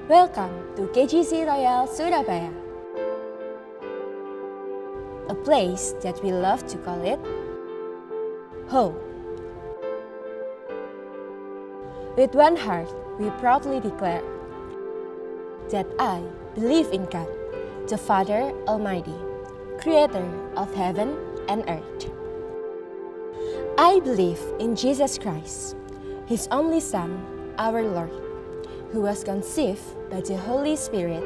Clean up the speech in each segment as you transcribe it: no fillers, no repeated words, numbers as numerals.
Welcome to KGC Royal Surabaya, a place that we love to call it home. With one heart, we proudly declare that I believe in God, the Father Almighty, Creator of heaven and earth. I believe in Jesus Christ, His only Son, our Lord, who was conceived by the Holy Spirit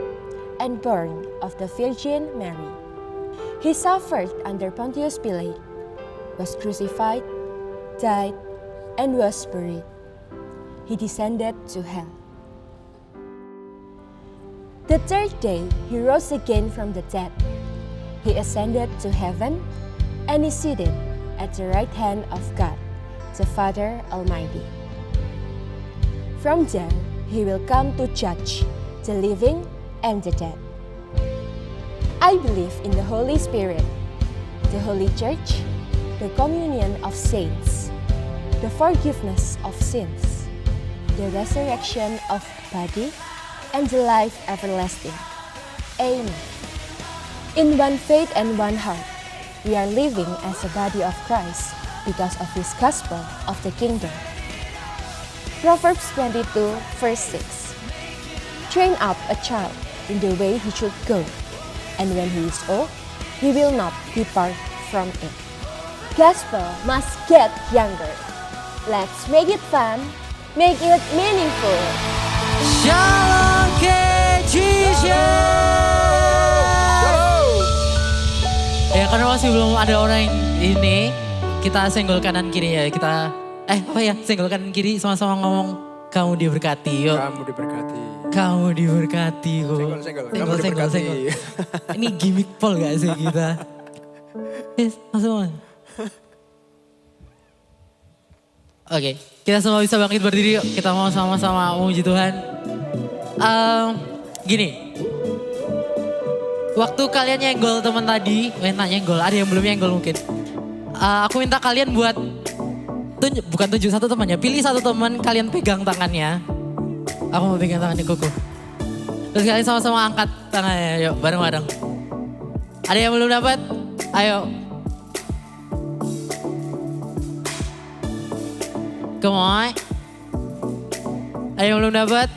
and born of the Virgin Mary. He suffered under Pontius Pilate, was crucified, died, and was buried. He descended to hell. The third day, he rose again from the dead. He ascended to heaven and is seated at the right hand of God, the Father Almighty. From there, he will come to judge the living and the dead. I believe in the Holy Spirit, the Holy Church, the communion of saints, the forgiveness of sins, the resurrection of body, and the life everlasting. Amen. In one faith and one heart, we are living as a body of Christ because of His gospel of the kingdom. Proverbs 22, verse 6. Train up a child in the way he should go, and when he is old, he will not depart from it. Gospel must get younger. Let's make it fun, make it meaningful. Shalom KGC. Ya karena masih belum ada orang ini, kita senggol kanan kiri ya. Senggol kanan kiri sama-sama ngomong kamu diberkati yuk. Kamu diberkati. Kamu diberkati kok. Senggol. Ini gimmick pol gak sih kita? Yes, langsung. Oke, kita semua bisa bangkit berdiri yuk. Kita mau sama-sama memuji Tuhan. Gini, waktu kalian nyenggol teman tadi, nyenggol, ada yang belum nyenggol mungkin. Aku minta kalian buat bukan tunjuk satu temannya, pilih satu teman, kalian pegang tangannya. Aku mau pegang tangannya Koko. Terus kalian sama-sama angkat tangannya, yuk bareng-bareng. Ada yang belum dapat? Ayo. Come on. Ada yang belum dapat?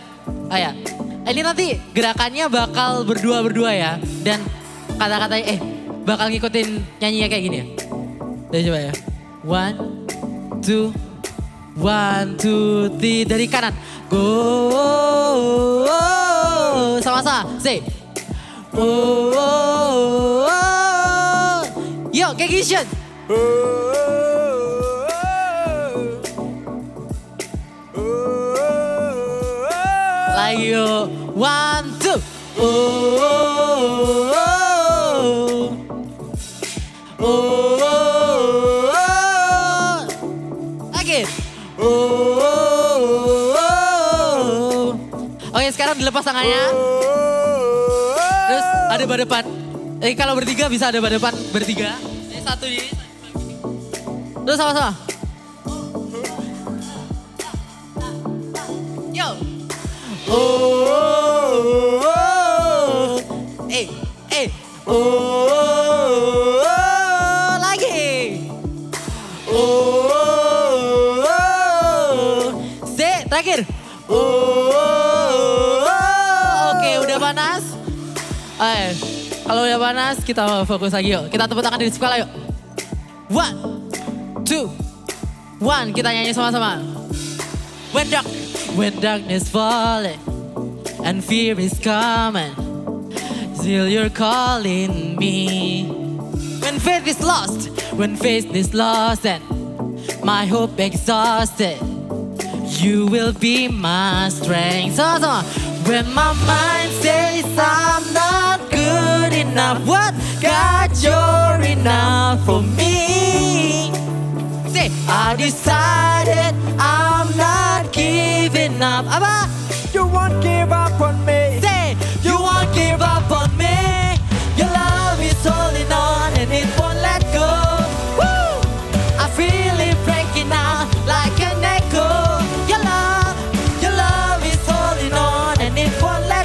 Ayo. Ini nanti gerakannya bakal berdua-berdua ya. Dan kata-katanya bakal ngikutin nyanyinya kayak gini ya. Jadi coba ya. 1, 2, 3 dari kanan. Go. Sama-sama. Say. Yo, KGC. Lagi yuk. 1, 2. Lagi. Oke, sekarang dilepas tangannya. Terus ada badepan. Kalau bertiga bisa ada badepan bertiga. Ini satu ini. Terus sama-sama. Yo. Lagi. Terakhir. Oke, udah panas. Kalau udah panas, kita fokus lagi yuk. Kita tepuk tangan di sekolah yuk. 1, 2, 1. Kita nyanyi sama-sama. When darkness falling and fear is coming, still you're calling me. When faith is lost and my hope exhausted, you will be my strength. Sama-sama. When my mind says I'm not good enough, what? God, you're enough for me. Say, I decided I'm not giving up. Apa? You won't give up on me. Say, you won't give up on me. Your love is holding on and it won't let go. Woo! I feel it breaking out like an echo. Your love is holding on and it won't let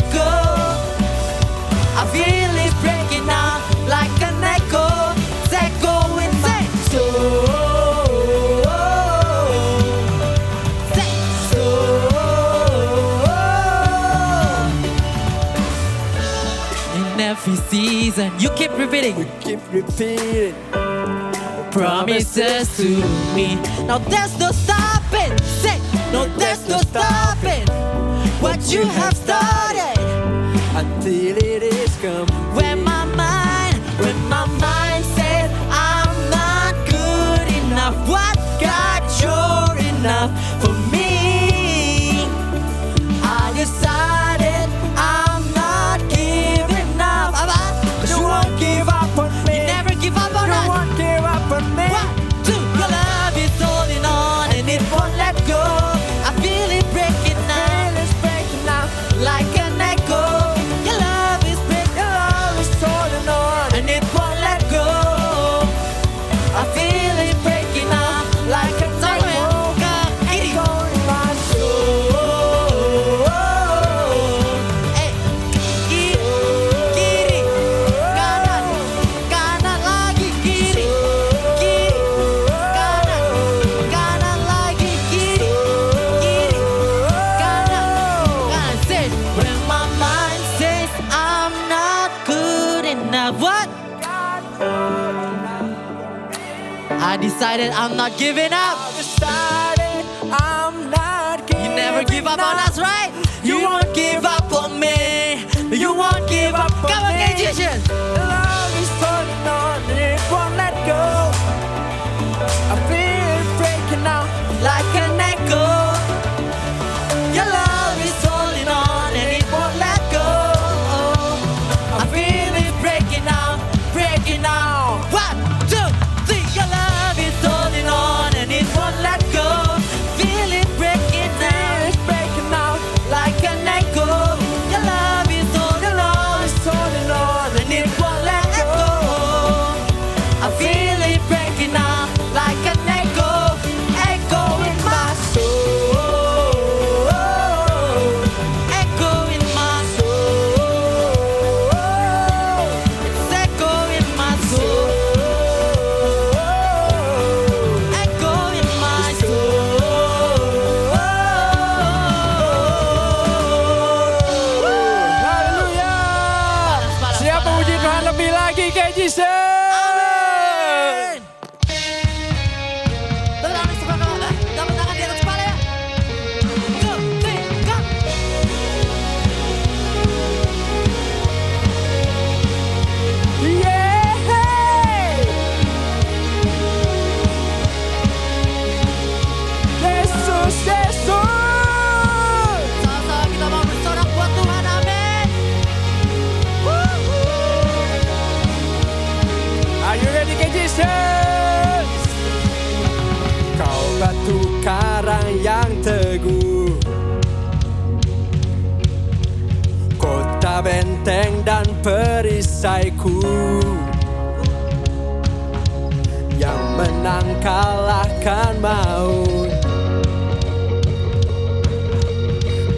every season. You keep repeating Keep repeating. promises to me. Now there's no stopping. Say, no, there's no stopping what you have started. Until it is complete. When my mind says I'm not good enough, what God, you're enough for me. I decided I'm not giving up. You won't give up on me. You never give up on You us. won't give up on me. 1, 2, your love is holding on and it won't let go. I feel it breaking now, Feel it's breaking now. like an echo. Your love is breaking, Your love is holding on. and it won't let go. I feel it breaking now, like a echo. Echo in my soul. Hey, kiri, kanan lagi, kiri, kanan lagi, kiri, kanan. Say, when my mind says I'm not good enough, what? I decided I'm not giving up. Decided I'm not giving You never give up on us, right? You won't give up on me. You won't give up on me. Come on, Jesus. Love is holding on and it won't let go. I feel it breaking now. Like an echo. Your love is holding on and it won't let go. I feel it breaking now, breaking now. 1, 2, 3. Your love is holding on and it won't let go. Feel it breaking now, It's breaking now. like an echo. Your love is holding on, It's holding on and it won't let go. I feel it breaking now, like an echo, echo in my soul. echo in my soul. It's echo in my soul, echo in my soul. Haleluya. Panas, Siapa panas. puji Tuhan lebih lagi kayak Jesus? Amin. Tepuk tangan di sebelah kanan. Tepuk tangan di atas kepala ya. Go, three, go. Yeah. Yesus, Yesus. Sama-sama kita mau bersorak buat Tuhan, amin. Are you ready, kayak Jesus? Kau batu karang yang teguh, kota benteng dan perisaiku, yang menang kalahkan maut,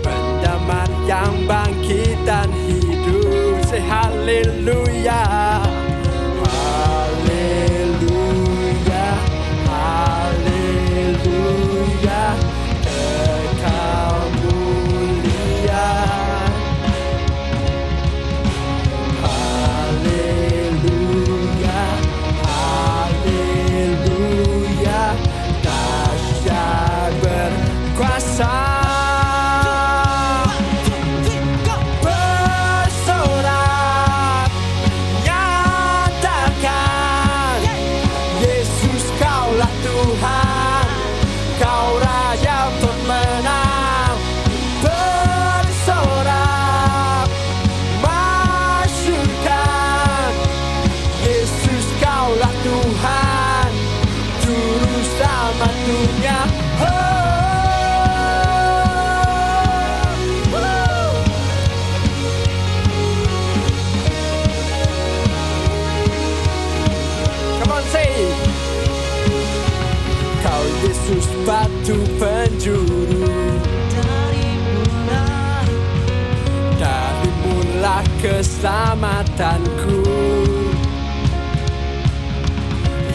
pendaman yang bangkit dan hidup. Say haleluya, haleluya, haleluya, Kekal mulia. Haleluya, haleluya, dahsyat berkuasa. Bersorak, nyatakan, Yesus kaulah Tuhan, kau Raja pemenang. Bersorak, masyurkan, Yesus kaulah Tuhan, Juru Selamat dunia. Come on, say it. Kau Yesus batu penjuru, dari mula keselamatanku,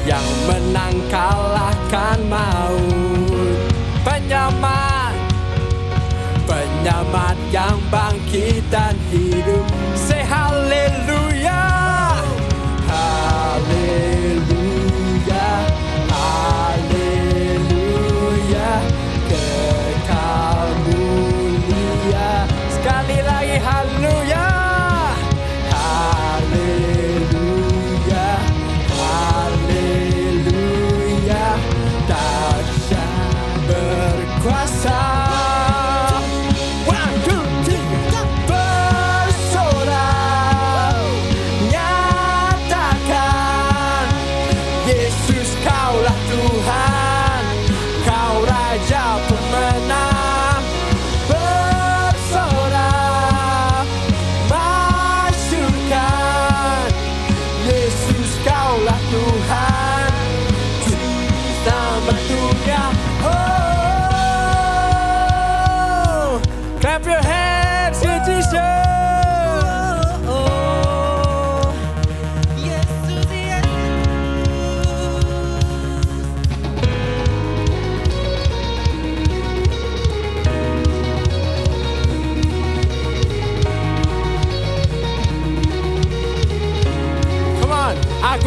yang menang kalahkan maut, penyelamat, penyelamat yang bangkit dan hidup. Say haleluya.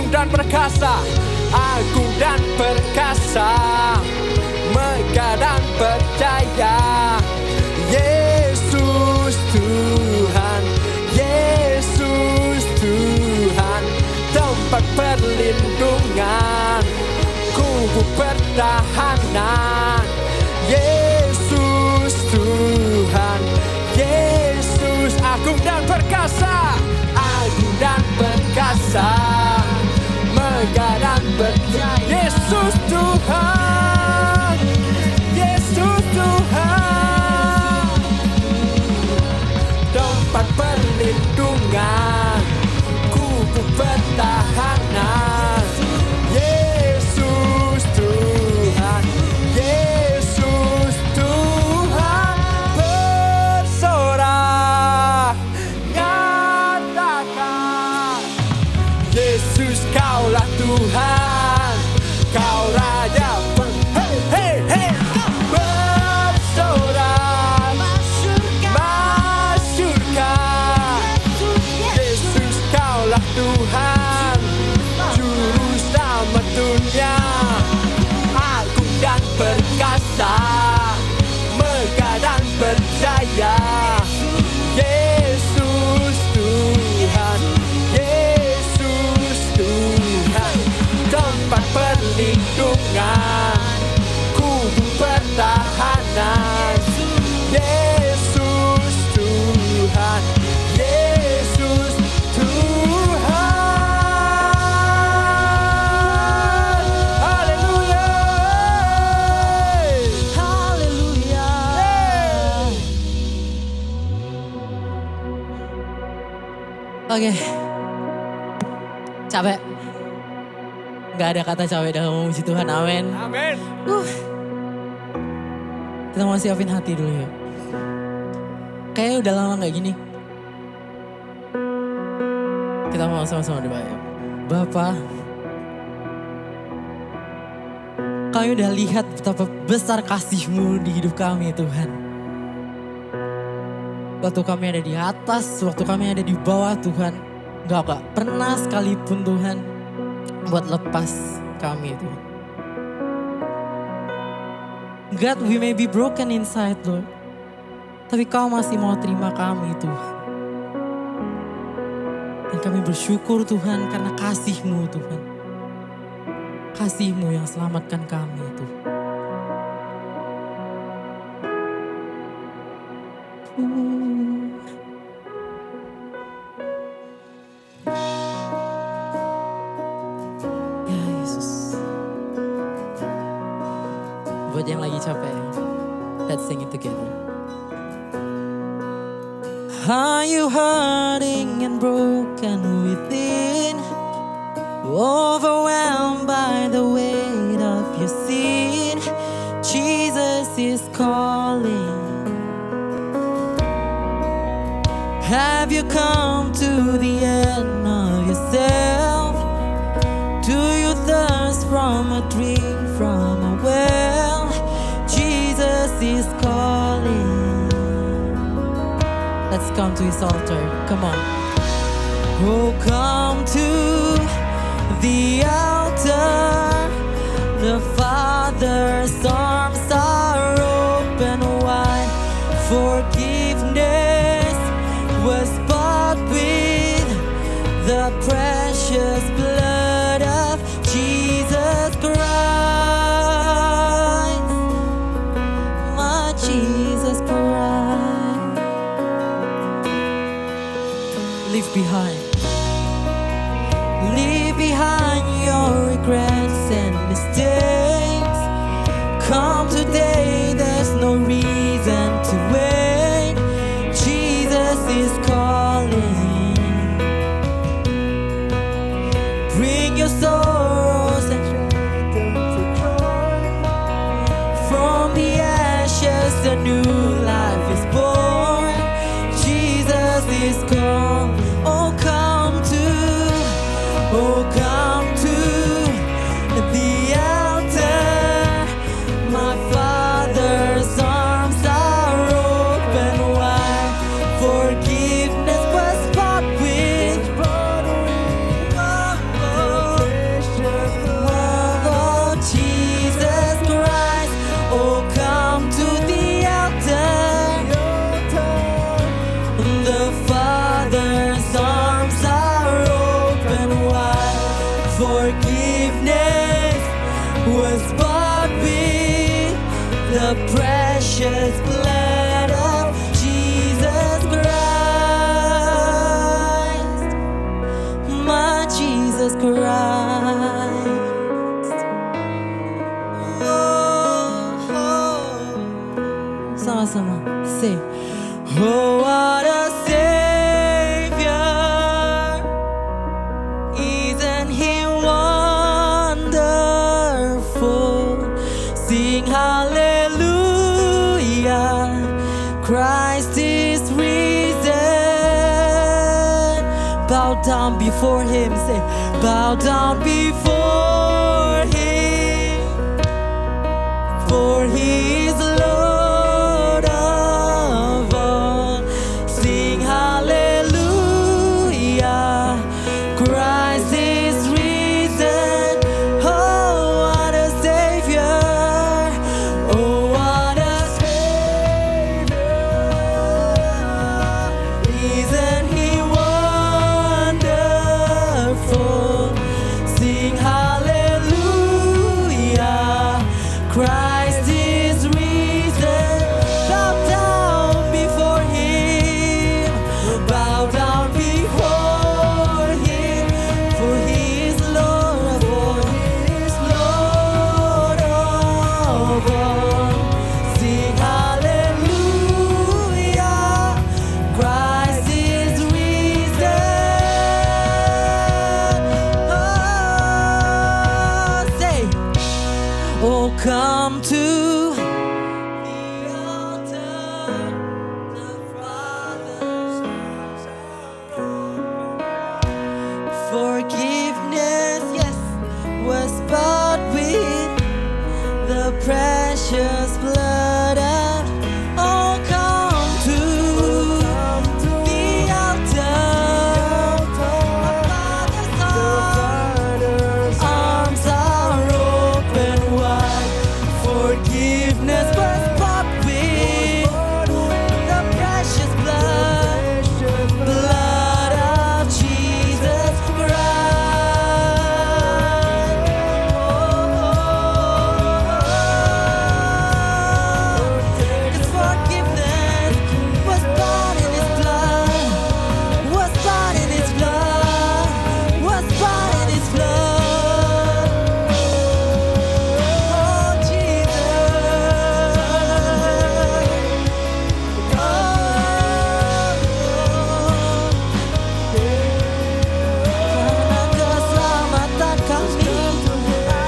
agung dan perkasa, agung dan perkasa, megah dan percaya. Yesus Tuhan, Yesus Tuhan, tempat perlindungan, kubu pertahanan. Yesus Tuhan, Yesus agung dan perkasa, agung dan perkasa, megah dan percaya. Yesus Tuhan, Yesus Tuhan, tempat perlindungan, kubu pertahanan. Yesus Tuhan, Yesus Tuhan, bersorak nyatakan, Yesus kaulah Tuhan, kau Raja hey, hey, hey. Bersorak masyurkan, Yesus kaulah Tuhan, juru selamat dunia, agung dan perkasa, megah dan percaya. Yesus Tuhan, Yesus Tuhan, tempat perlindungan, kubu pertahanan. Yesus Tuhan, Yesus Tuhan. Haleluya, Haleluya. Oke. Capek. Gak ada kata capek dalam memuji Tuhan, amin. amin. Kita mau siapin hati dulu ya. Kayaknya udah lama gak gini. Kita mau sama-sama doa ya. Bapa, kami udah lihat betapa besar kasih-Mu di hidup kami Tuhan. Waktu kami ada di atas, waktu kami ada di bawah Tuhan, gak pernah sekalipun Tuhan buat lepas kami Tuhan. God, we may be broken inside Lord, tapi Kau masih mau terima kami Tuhan. Dan kami bersyukur Tuhan karena kasih-Mu Tuhan. Kasih-Mu yang selamatkan kami Tuhan. Ya Yesus. Buat yang lagi capek, let's sing it together. Are you hurting and broken within? Overwhelmed by the weight of your sin? Jesus is calling. Have you come to the end of yourself? Do you thirst from a drink from a well? Jesus is calling. Let's come to His altar. Come on. Oh, come to the altar. The Father's arms are open wide. Forgiveness was bought with the precious blood of Jesus Christ. My Jesus Christ. Leave behind your regrets and mistakes. Come today, there's no reason to wait. Jesus is calling. Bring your sorrows and trade them for joy. From the ashes a new life is born. Jesus is calling. Oh, come to sama-sama. Say, oh what a Savior, isn't He wonderful? Sing hallelujah, Christ is risen. Bow down before Him, say, bow down before Him, for He is Lord of all. Sing hallelujah, Christ is risen. Oh what a Savior, oh what a Savior, isn't He wonderful? Sing hallelujah, Christ is risen. Bow down before Him, bow down before Him, for He is Lord of all. He is Lord of all. Sing hallelujah, Christ is risen. Oh, say, oh come to the altar, the Father's forgiveness, yes, was bought with the precious blood of. Oh come to the altar, Father's arms are open wide. Forgiveness was bought with the precious blood of Jesus Christ. His forgiveness was bought in His blood, was bought in His blood, was bought in His blood. Oh Jesus, karena keselamatan kami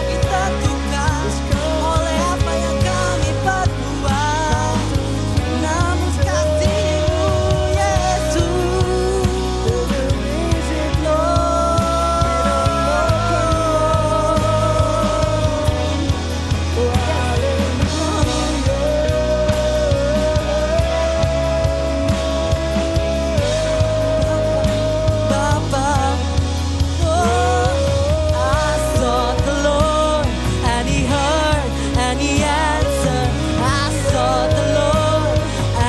ditentukan oleh apa yang kami perbuat. Namun kasih-Mu Yesus, Bapa, oh, I sought the Lord and He heard and He answered. I sought the Lord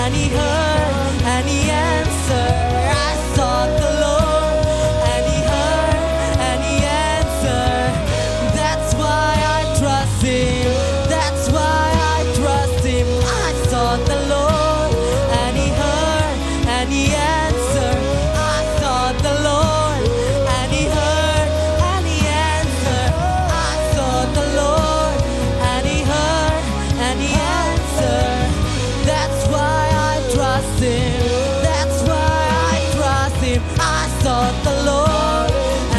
and He heard and He answered. I sought the Lord and He heard and He answered. That's why I trust Him. That's why I trust Him. I sought the Lord and He heard and He answered. I sought the Lord and He heard and He answered. I sought the Lord and He heard and He answered. That's why I trust Him. That's why I trust Him. I sought the Lord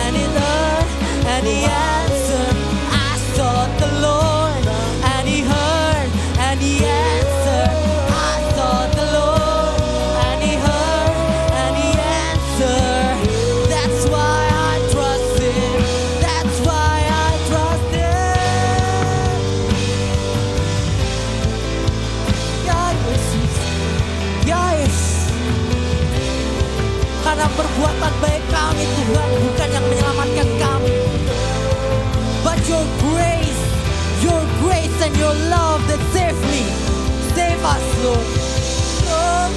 and He heard and He answered. I sought the Lord and He heard and He answered. I sought the Lord and He heard and He answered. That's why I trust Him. That's why I trust Him. Ya Yesus, ya Yesus. Karena perbuatan baik kami Tuhan bukan yang menyelamatkan kami, but your grace and your love that save me. Save us, Lord. Lord.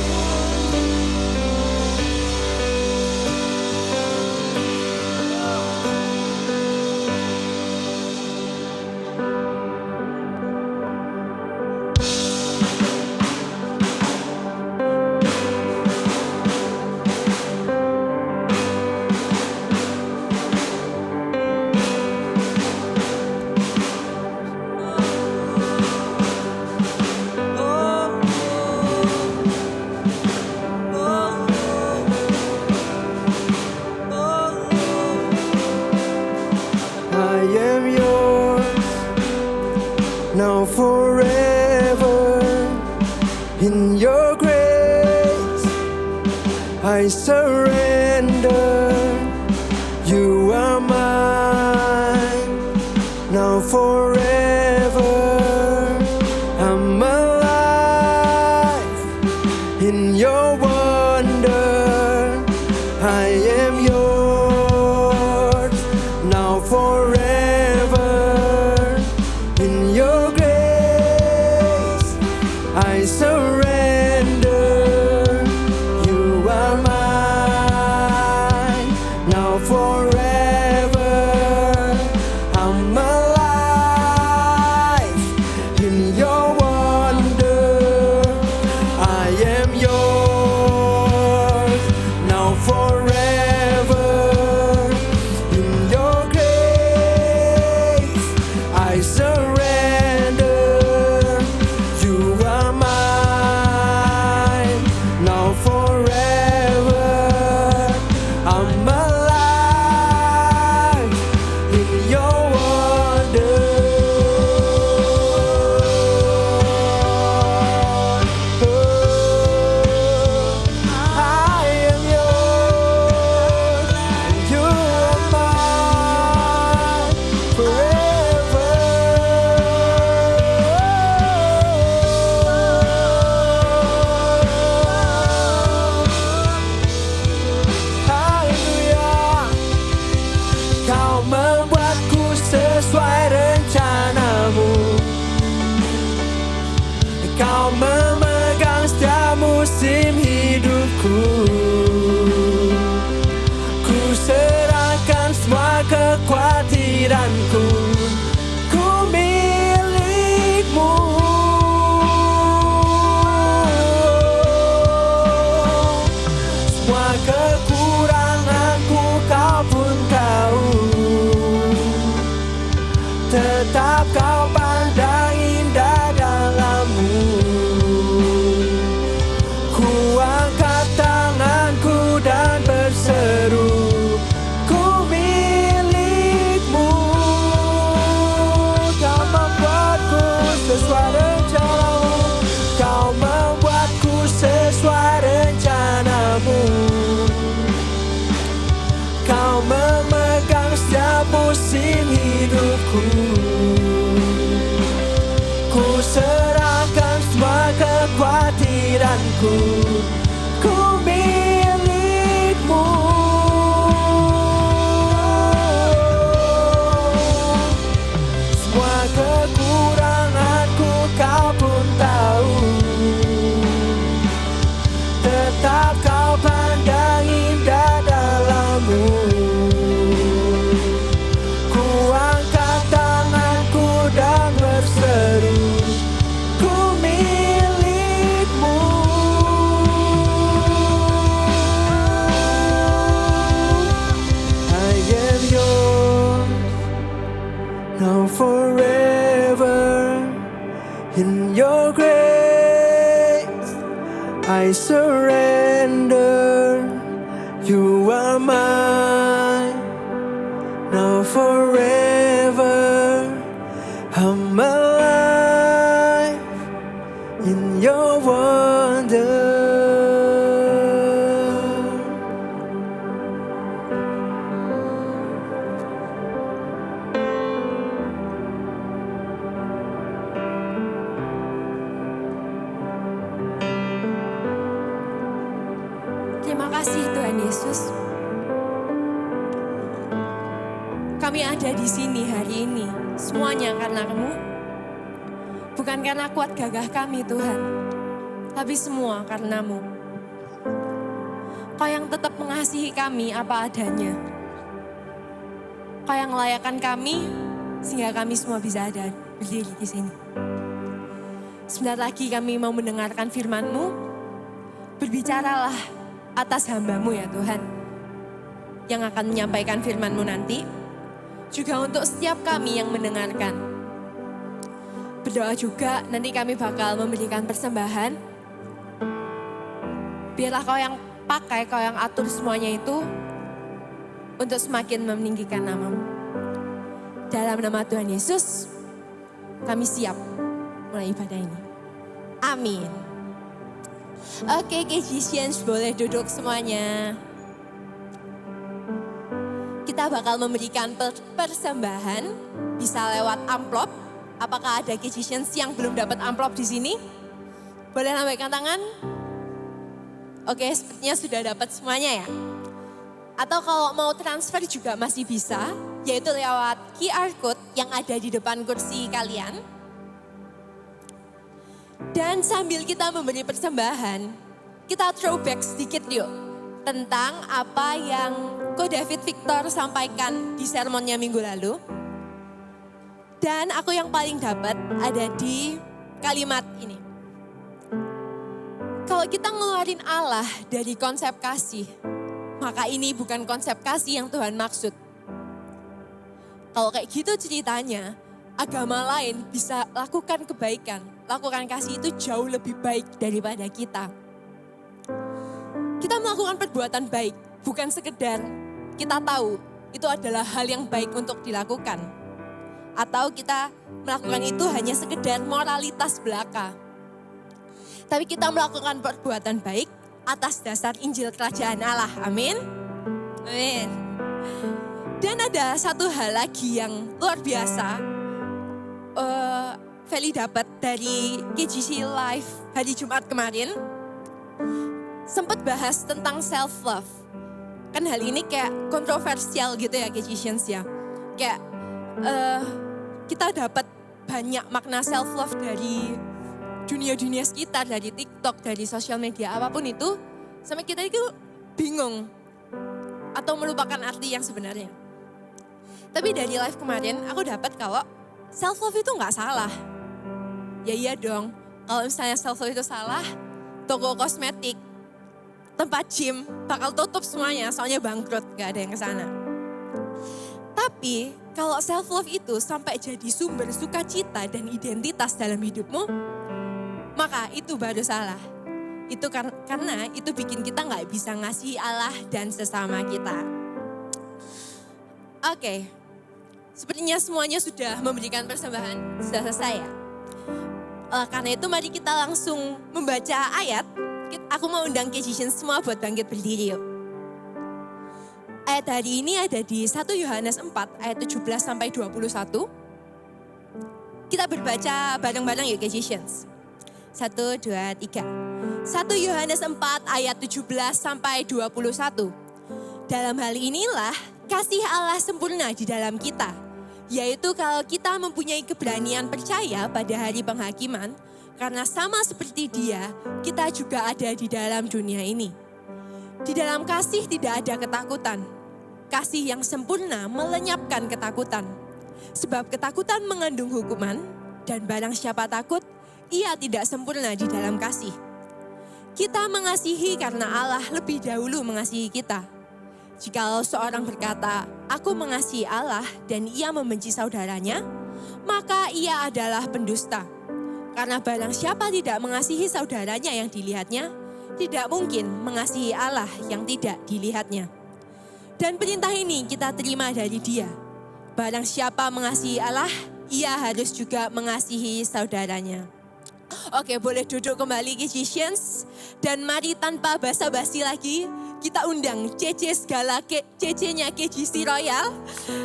Oh, I surrender. You are mine, now forever. I'm alive in your wonder. I am yours, now forever. In your grace, I surrender. You are mine, now forever. I'm alive in your wonder. I am yours, now forever. In your grace, I surrender. You are mine, now forever. I'm alive in your wonder. I am yours, you are mine forever. Haleluya. Kau membuatku sesuai rencanamu. Kau memegang setiap musim hidupku. Ku serahkan semua kekhawatiranku. Ku milikmu. Semua kekuranganku kau pun tahu. Tetap kau pandang indah dalammu. Ku angkat tanganku dan berseru, ku milikmu. Kau membuatku sesuai rencanamu. Kau membuatku sesuai rencanamu. Kau memegang setiap musim hidupku. Ku serahkan semua kekhawatiranku. Ku milikmu. Semua kekuranganku kau pun tahu. Tetap kau pandang indah dalammu. Ku angkat tanganku dan berseru, ku milikmu. I am yours, now forever. In your grace, I surrender. You are mine, now forever. I'm alive in your wonder. Terima kasih Tuhan Yesus. Kami ada di sini hari ini, semuanya karena Kamu. Bukan karena kuat gagah kami Tuhan, tapi semua karena-Mu. Kau yang tetap mengasihi kami apa adanya. Kau yang melayakkan kami, sehingga kami semua bisa ada berdiri di sini. Sebentar lagi kami mau mendengarkan firman-Mu. Berbicaralah atas hamba-Mu ya Tuhan, yang akan menyampaikan firman-Mu nanti. Juga untuk setiap kami yang mendengarkan. Berdoa juga nanti kami bakal memberikan persembahan. Biarlah Kau yang pakai, Kau yang atur semuanya itu untuk semakin meninggikan nama-Mu. Dalam nama Tuhan Yesus, kami siap mulai ibadah ini. Amin. Oke, Kejisians boleh duduk semuanya. Kita bakal memberikan persembahan, bisa lewat amplop. Apakah ada Kejisians yang belum dapat amplop di sini? Boleh lambaikan tangan? Oke, sepertinya sudah dapat semuanya ya. Atau kalau mau transfer juga masih bisa, yaitu lewat QR code yang ada di depan kursi kalian. Dan sambil kita memberi persembahan, kita throwback sedikit yuk tentang apa yang Ko David Victor sampaikan di sermonnya minggu lalu. Dan aku yang paling dapat ada di kalimat ini. Kalau kita ngeluarin Allah dari konsep kasih, maka ini bukan konsep kasih yang Tuhan maksud. Kalau kayak gitu ceritanya, agama lain bisa lakukan kebaikan, lakukan kasih itu jauh lebih baik daripada kita. Kita melakukan perbuatan baik, bukan sekedar kita tahu itu adalah hal yang baik untuk dilakukan. Atau kita melakukan itu hanya sekedar moralitas belaka. Tapi kita melakukan perbuatan baik atas dasar Injil Kerajaan Allah. Amin. Amin. Dan ada satu hal lagi yang luar biasa. Feli dapat dari KGC Live hari Jumat kemarin. Sempat bahas tentang self-love. Kan hal ini kayak kontroversial gitu ya KGCians ya. Kayak kita dapat banyak makna self-love dari dunia-dunia sekitar, dari TikTok, dari sosial media apapun itu, sampai kita itu bingung atau melupakan arti yang sebenarnya. Tapi dari live kemarin aku dapat kalau self love itu nggak salah. Ya iya dong, kalau misalnya self love itu salah, toko kosmetik, tempat gym bakal tutup semuanya, soalnya bangkrut, nggak ada yang kesana. Tapi kalau self love itu sampai jadi sumber sukacita dan identitas dalam hidupmu, maka itu baru salah. Itu karena itu bikin kita nggak bisa ngasih Allah dan sesama kita. Oke, sepertinya semuanya sudah memberikan persembahan, sudah selesai ya. Karena itu mari kita langsung membaca ayat. Aku mau undang Kejisians semua buat bangkit berdiri yuk. Ayat hari ini ada di 1 Yohanes 4 ayat 17 sampai 21. Kita berbaca bareng-bareng yuk Kejisians. 1, 2, 3. 1 Yohanes 4 ayat 17 sampai 21. Dalam hal inilah kasih Allah sempurna di dalam kita. Yaitu kalau kita mempunyai keberanian percaya pada hari penghakiman. Karena sama seperti Dia, kita juga ada di dalam dunia ini. Di dalam kasih tidak ada ketakutan. Kasih yang sempurna melenyapkan ketakutan. Sebab ketakutan mengandung hukuman. Dan barang siapa takut, ia tidak sempurna di dalam kasih. Kita mengasihi karena Allah lebih dahulu mengasihi kita. Jikalau seorang berkata, aku mengasihi Allah dan ia membenci saudaranya, maka ia adalah pendusta. Karena barang siapa tidak mengasihi saudaranya yang dilihatnya, tidak mungkin mengasihi Allah yang tidak dilihatnya. Dan perintah ini kita terima dari Dia. Barang siapa mengasihi Allah, ia harus juga mengasihi saudaranya. Oke, boleh duduk kembali Kejisians. Dan mari tanpa basa-basi lagi, kita undang CC segala CC-nya KGC Royal.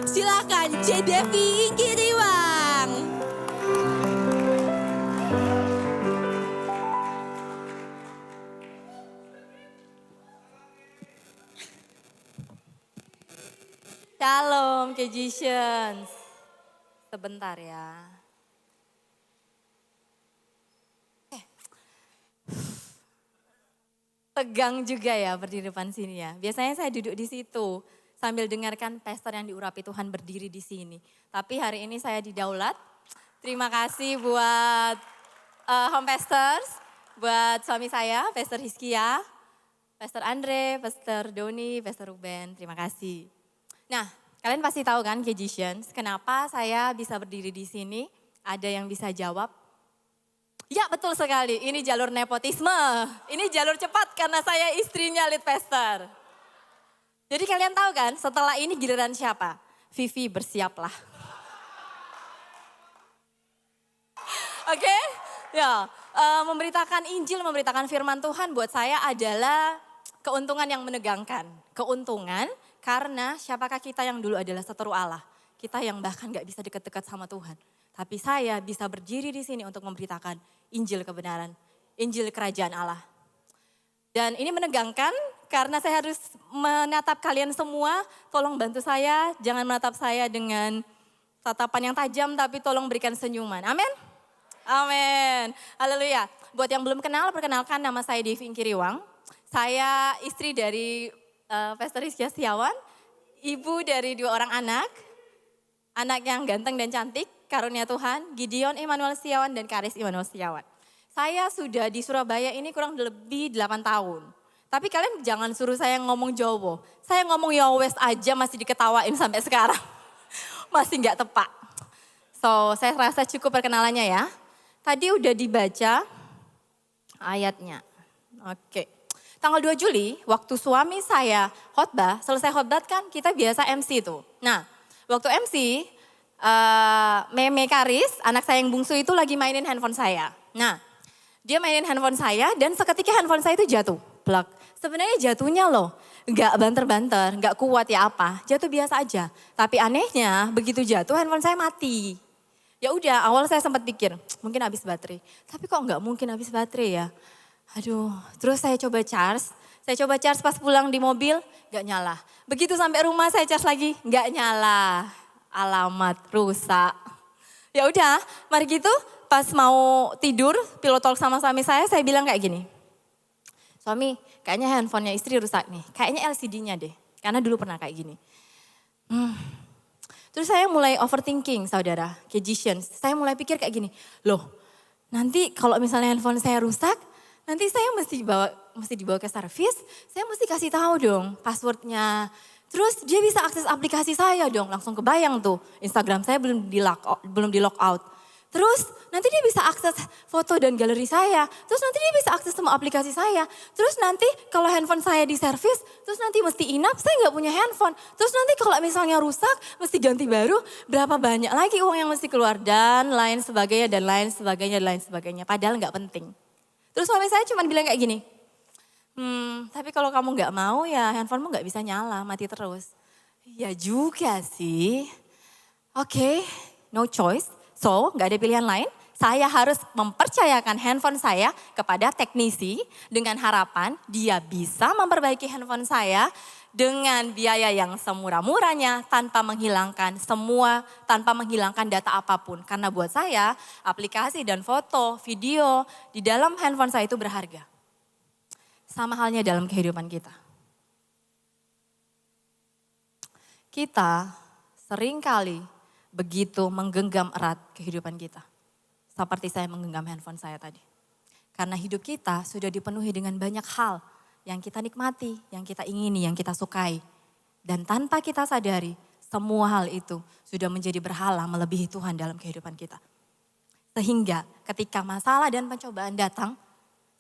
Silakan C. Devi Kiriwang. Shalom Kejisians. Sebentar ya. Tegang juga ya berdiri depan sini ya. Biasanya saya duduk di situ sambil dengarkan pastor yang diurapi Tuhan berdiri di sini. Tapi hari ini saya didaulat. Terima kasih buat home pastors, buat suami saya, Pastor Hizkia, Pastor Andre, Pastor Doni, Pastor Ruben. Terima kasih. Nah, kalian pasti tahu kan Kejisians, kenapa saya bisa berdiri di sini? Ada yang bisa jawab? Ya betul sekali, ini jalur nepotisme. Ini jalur cepat karena saya istrinya lead pastor. Jadi kalian tahu kan setelah ini giliran siapa? Vivi bersiaplah. Oke? Ya, Memberitakan Injil, memberitakan firman Tuhan buat saya adalah keuntungan yang menegangkan. Keuntungan karena siapakah kita yang dulu adalah seteru Allah. Kita yang bahkan gak bisa dekat-dekat sama Tuhan. Tapi saya bisa berdiri di sini untuk memberitakan Injil kebenaran, Injil kerajaan Allah. Dan ini menegangkan karena saya harus menatap kalian semua. Tolong bantu saya, jangan menatap saya dengan tatapan yang tajam tapi tolong berikan senyuman. Amin. Amin. Haleluya. Buat yang belum kenal, perkenalkan nama saya Devi Ingkiriwang. Saya istri dari Pastor Rizky Setiawan, ibu dari 2 orang anak. Anak yang ganteng dan cantik, karunia Tuhan, Gideon Immanuel Setiawan dan Karis Immanuel Setiawan. Saya sudah di Surabaya ini kurang lebih 8 tahun. Tapi kalian jangan suruh saya ngomong Jawa. Saya ngomong ya wes aja masih diketawain sampai sekarang. Masih gak tepat. So saya rasa cukup perkenalannya ya. Tadi udah dibaca ayatnya. Oke. Tanggal 2 Juli, waktu suami saya khotbah, selesai khotbah kan kita biasa MC tuh. Nah, waktu MC, Meme Karis, anak saya yang bungsu itu lagi mainin handphone saya. Nah, dia mainin handphone saya dan seketika handphone saya itu jatuh. Plak. Sebenarnya jatuhnya loh, nggak banter-banter, nggak kuat ya apa, jatuh biasa aja. Tapi anehnya, begitu jatuh handphone saya mati. Ya udah, awal saya sempat pikir, mungkin habis baterai. Tapi kok nggak mungkin habis baterai ya? Aduh, terus saya coba charge. Saya coba charge pas pulang di mobil, nggak nyala. Begitu sampai rumah saya charge lagi, nggak nyala. Alamat rusak. Ya udah, mari gitu. Pas mau tidur, pilot talk sama suami saya bilang kayak gini. Suami, kayaknya handphonenya istri rusak nih. Kayaknya LCD-nya deh. Karena dulu pernah kayak gini. Terus saya mulai overthinking saudara, Kejicians. Saya mulai pikir kayak gini, loh nanti kalau misalnya handphone saya rusak, nanti saya mesti dibawa ke servis, saya mesti kasih tahu dong passwordnya. Terus dia bisa akses aplikasi saya dong, langsung kebayang tuh Instagram saya belum di lock out. Terus nanti dia bisa akses foto dan galeri saya. Terus nanti dia bisa akses semua aplikasi saya. Terus nanti kalau handphone saya diservis, terus nanti mesti inap, saya nggak punya handphone. Terus nanti kalau misalnya rusak, mesti ganti baru, berapa banyak lagi uang yang mesti keluar dan lain sebagainya dan lain sebagainya dan lain sebagainya. Padahal nggak penting. Terus suami saya cuma bilang kayak gini, tapi kalau kamu nggak mau ya handphonemu nggak bisa nyala, mati terus. Ya juga sih. Oke, no choice. So, nggak ada pilihan lain, saya harus mempercayakan handphone saya kepada teknisi dengan harapan dia bisa memperbaiki handphone saya dengan biaya yang semurah-murahnya tanpa menghilangkan data apapun. Karena buat saya, aplikasi dan foto, video di dalam handphone saya itu berharga. Sama halnya dalam kehidupan kita. Kita seringkali begitu menggenggam erat kehidupan kita. Seperti saya menggenggam handphone saya tadi. Karena hidup kita sudah dipenuhi dengan banyak hal yang kita nikmati, yang kita ingini, yang kita sukai. Dan tanpa kita sadari, semua hal itu sudah menjadi berhala melebihi Tuhan dalam kehidupan kita. Sehingga ketika masalah dan pencobaan datang,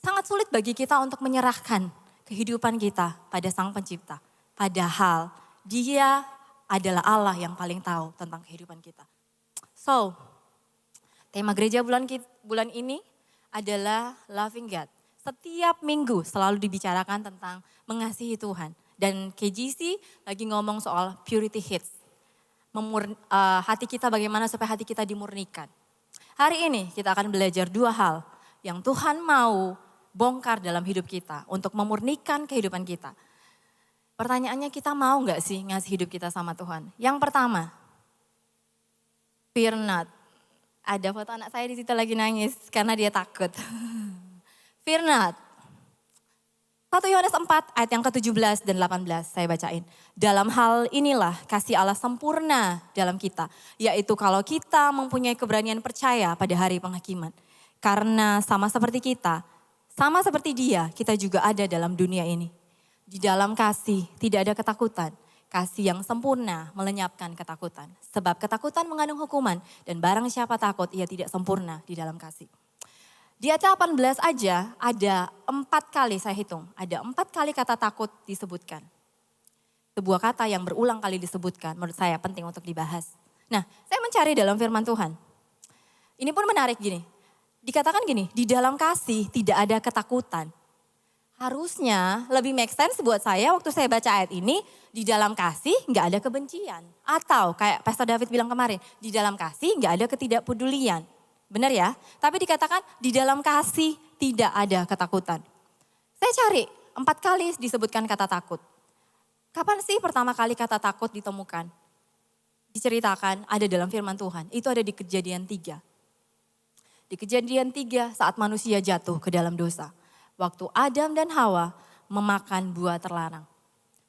sangat sulit bagi kita untuk menyerahkan kehidupan kita pada Sang Pencipta. Padahal Dia adalah Allah yang paling tahu tentang kehidupan kita. So, tema gereja bulan ini adalah Loving God. Setiap minggu selalu dibicarakan tentang mengasihi Tuhan. Dan KGC lagi ngomong soal purity hits. Hati kita bagaimana supaya hati kita dimurnikan. Hari ini kita akan belajar 2 hal yang Tuhan mau bongkar dalam hidup kita untuk memurnikan kehidupan kita. Pertanyaannya kita mau gak sih ngasih hidup kita sama Tuhan? Yang pertama, fear not. Ada foto anak saya di situ lagi nangis karena dia takut. Fear not. 1 Yohanes 4 ayat yang ke-17 dan 18 saya bacain. Dalam hal inilah kasih Allah sempurna dalam kita. Yaitu kalau kita mempunyai keberanian percaya pada hari penghakiman. Karena sama seperti kita, sama seperti Dia, kita juga ada dalam dunia ini. Di dalam kasih tidak ada ketakutan. Kasih yang sempurna melenyapkan ketakutan. Sebab ketakutan mengandung hukuman dan barang siapa takut ia tidak sempurna di dalam kasih. Di ayat 18 aja ada 4 kali saya hitung. Ada 4 kali kata takut disebutkan. Sebuah kata yang berulang kali disebutkan menurut saya penting untuk dibahas. Nah, saya mencari dalam firman Tuhan. Ini pun menarik gini. dikatakan gini, di dalam kasih tidak ada ketakutan. Harusnya lebih make sense buat saya waktu saya baca ayat ini, di dalam kasih nggak ada kebencian. Atau kayak Pastor David bilang kemarin, di dalam kasih nggak ada ketidakpedulian. Benar ya? Tapi dikatakan di dalam kasih tidak ada ketakutan. Saya cari 4 kali disebutkan kata takut. Kapan sih pertama kali kata takut ditemukan? Diceritakan ada dalam firman Tuhan, itu ada di Kejadian 3. Di Kejadian 3 saat manusia jatuh ke dalam dosa. Waktu Adam dan Hawa memakan buah terlarang.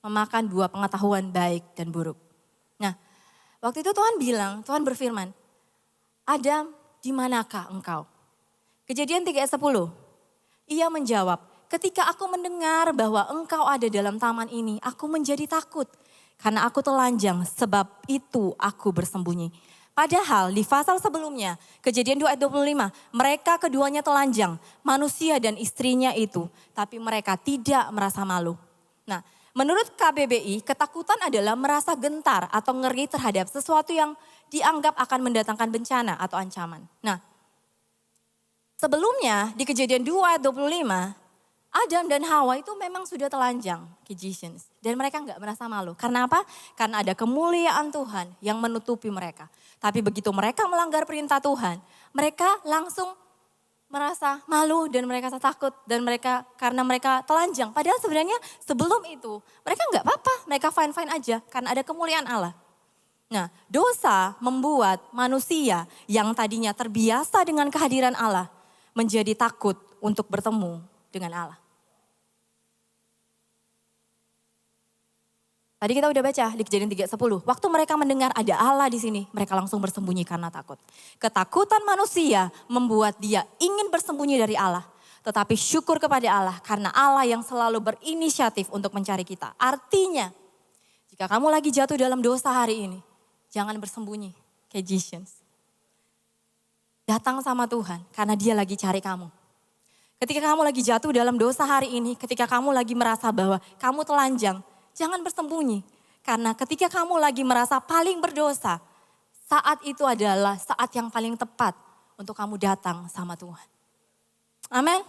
Memakan buah pengetahuan baik dan buruk. Nah, waktu itu Tuhan berfirman, Adam, di manakah engkau? Kejadian 3 ayat 10. Ia menjawab, ketika aku mendengar bahwa engkau ada dalam taman ini, aku menjadi takut. Karena aku telanjang, sebab itu aku bersembunyi. Padahal di pasal sebelumnya, Kejadian 2 ayat 25, mereka keduanya telanjang, manusia dan istrinya itu. Tapi mereka tidak merasa malu. Nah, menurut KBBI, ketakutan adalah merasa gentar atau ngeri terhadap sesuatu yang dianggap akan mendatangkan bencana atau ancaman. Nah, sebelumnya di Kejadian 2 ayat 25, Adam dan Hawa itu memang sudah telanjang, Kejadians. Dan mereka nggak merasa malu. Karena apa? Karena ada kemuliaan Tuhan yang menutupi mereka. Tapi begitu mereka melanggar perintah Tuhan, mereka langsung merasa malu dan mereka takut. Dan mereka karena mereka telanjang. Padahal sebenarnya sebelum itu mereka nggak apa-apa, mereka fine-fine aja karena ada kemuliaan Allah. Nah, dosa membuat manusia yang tadinya terbiasa dengan kehadiran Allah menjadi takut untuk bertemu dengan Allah. Tadi kita udah baca di Kejadian 3:10. Waktu mereka mendengar ada Allah di sini, mereka langsung bersembunyi karena takut. Ketakutan manusia membuat dia ingin bersembunyi dari Allah. Tetapi syukur kepada Allah karena Allah yang selalu berinisiatif untuk mencari kita. Artinya, jika kamu lagi jatuh dalam dosa hari ini, jangan bersembunyi, Kejadians. Datang sama Tuhan karena dia lagi cari kamu. Ketika kamu lagi jatuh dalam dosa hari ini, ketika kamu lagi merasa bahwa kamu telanjang, jangan bersembunyi. Karena ketika kamu lagi merasa paling berdosa, saat itu adalah saat yang paling tepat untuk kamu datang sama Tuhan. Amin.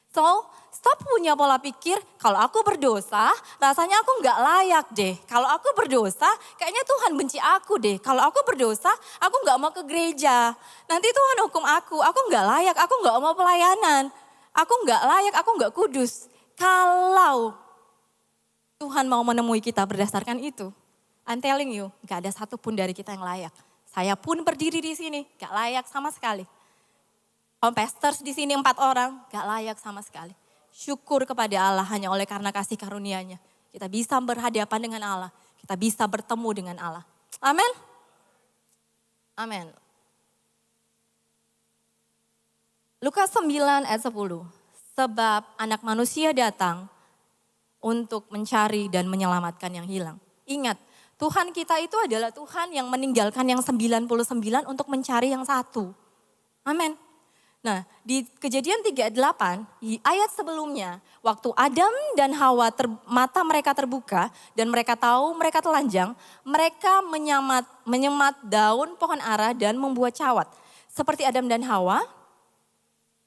So, stop punya pola pikir, kalau aku berdosa, rasanya aku gak layak deh. Kalau aku berdosa, kayaknya Tuhan benci aku deh. Kalau aku berdosa, aku gak mau ke gereja. Nanti Tuhan hukum aku gak layak, aku gak mau pelayanan. Aku gak layak, aku gak kudus. Kalau Tuhan mau menemui kita berdasarkan itu, I'm telling you, gak ada satupun dari kita yang layak. Saya pun berdiri di sini, gak layak sama sekali. Home pastors di sini 4 orang, gak layak sama sekali. Syukur kepada Allah hanya oleh karena kasih karunia-Nya. Kita bisa berhadapan dengan Allah, kita bisa bertemu dengan Allah. Amin. Amin. Lukas 9 ayat 10. Sebab anak manusia datang untuk mencari dan menyelamatkan yang hilang. Ingat, Tuhan kita itu adalah Tuhan yang meninggalkan yang 99 untuk mencari yang satu. Amin. Nah, di Kejadian 3:8, di ayat sebelumnya, waktu Adam dan Hawa mata mereka terbuka dan mereka tahu mereka telanjang, mereka menyemat daun pohon ara dan membuat cawat. Seperti Adam dan Hawa,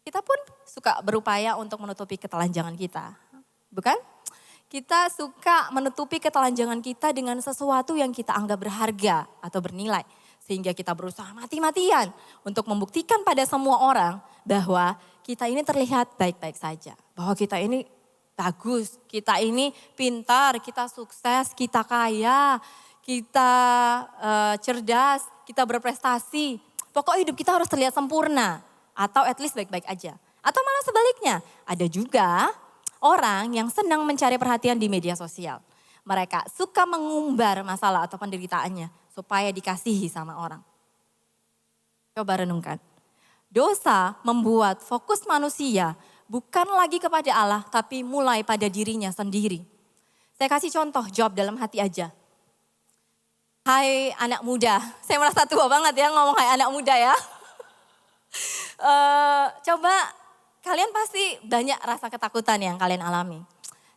kita pun suka berupaya untuk menutupi ketelanjangan kita. Bukan? Kita suka menutupi ketelanjangan kita dengan sesuatu yang kita anggap berharga atau bernilai. Sehingga kita berusaha mati-matian untuk membuktikan pada semua orang bahwa kita ini terlihat baik-baik saja. Bahwa kita ini bagus, kita ini pintar, kita sukses, kita kaya, kita cerdas, kita berprestasi. Pokoknya hidup kita harus terlihat sempurna atau at least baik-baik aja. Atau malah sebaliknya, ada juga orang yang senang mencari perhatian di media sosial. Mereka suka mengumbar masalah atau penderitaannya supaya dikasihi sama orang. Coba renungkan. Dosa membuat fokus manusia bukan lagi kepada Allah tapi mulai pada dirinya sendiri. Saya kasih contoh jawab dalam hati aja. Hai anak muda, saya merasa tua banget ya ngomong hai anak muda ya. Coba kalian pasti banyak rasa ketakutan yang kalian alami.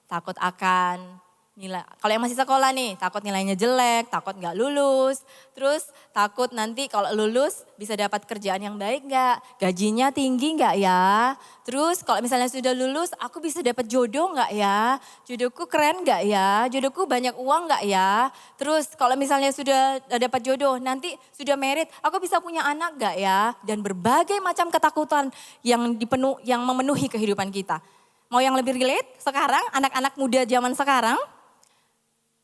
Takut akan nilai. Kalau yang masih sekolah nih, takut nilainya jelek, takut nggak lulus. Terus takut nanti kalau lulus bisa dapat kerjaan yang baik nggak, gajinya tinggi nggak ya. Terus kalau misalnya sudah lulus, aku bisa dapat jodoh nggak ya, jodohku keren nggak ya, jodohku banyak uang nggak ya. Terus kalau misalnya sudah dapat jodoh, nanti sudah married, aku bisa punya anak nggak ya. Dan berbagai macam ketakutan yang memenuhi kehidupan kita. Mau yang lebih relate sekarang, anak-anak muda zaman sekarang,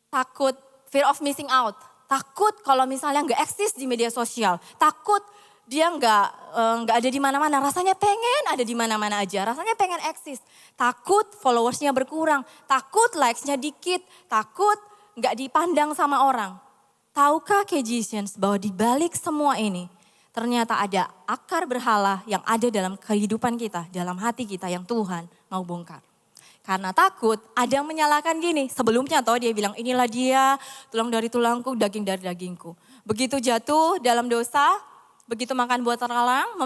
takut fear of missing out, takut kalau misalnya nggak eksis di media sosial, takut dia nggak ada di mana-mana, rasanya pengen ada di mana-mana aja, rasanya pengen eksis, takut followersnya berkurang, takut likesnya dikit, takut nggak dipandang sama orang. Tahukah Kejisians bahwa di balik semua ini ternyata ada akar berhala yang ada dalam kehidupan kita, dalam hati kita yang Tuhan mau bongkar. Karena takut, ada yang menyalahkan gini. Sebelumnya dia bilang, inilah dia, tulang dari tulangku, daging dari dagingku. Begitu jatuh dalam dosa, begitu makan buah terlarang,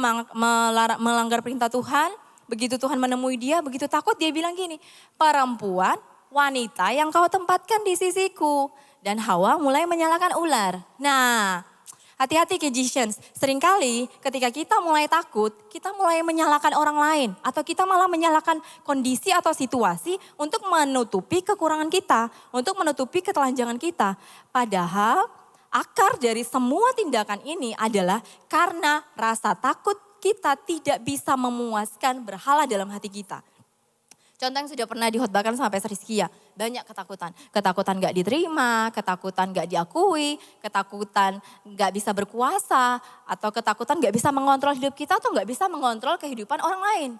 melanggar perintah Tuhan, begitu Tuhan menemui dia, begitu takut dia bilang gini, perempuan, wanita yang kau tempatkan di sisiku. Dan Hawa mulai menyalahkan ular. Nah, hati-hati Kejisians, seringkali ketika kita mulai takut, kita mulai menyalahkan orang lain. Atau kita malah menyalahkan kondisi atau situasi untuk menutupi kekurangan kita. Untuk menutupi ketelanjangan kita. Padahal akar dari semua tindakan ini adalah karena rasa takut kita tidak bisa memuaskan berhala dalam hati kita. Contoh yang sudah pernah dihotbahkan sama Pastor Rizkia, banyak ketakutan. Ketakutan gak diterima, ketakutan gak diakui, ketakutan gak bisa berkuasa, atau ketakutan gak bisa mengontrol hidup kita atau gak bisa mengontrol kehidupan orang lain.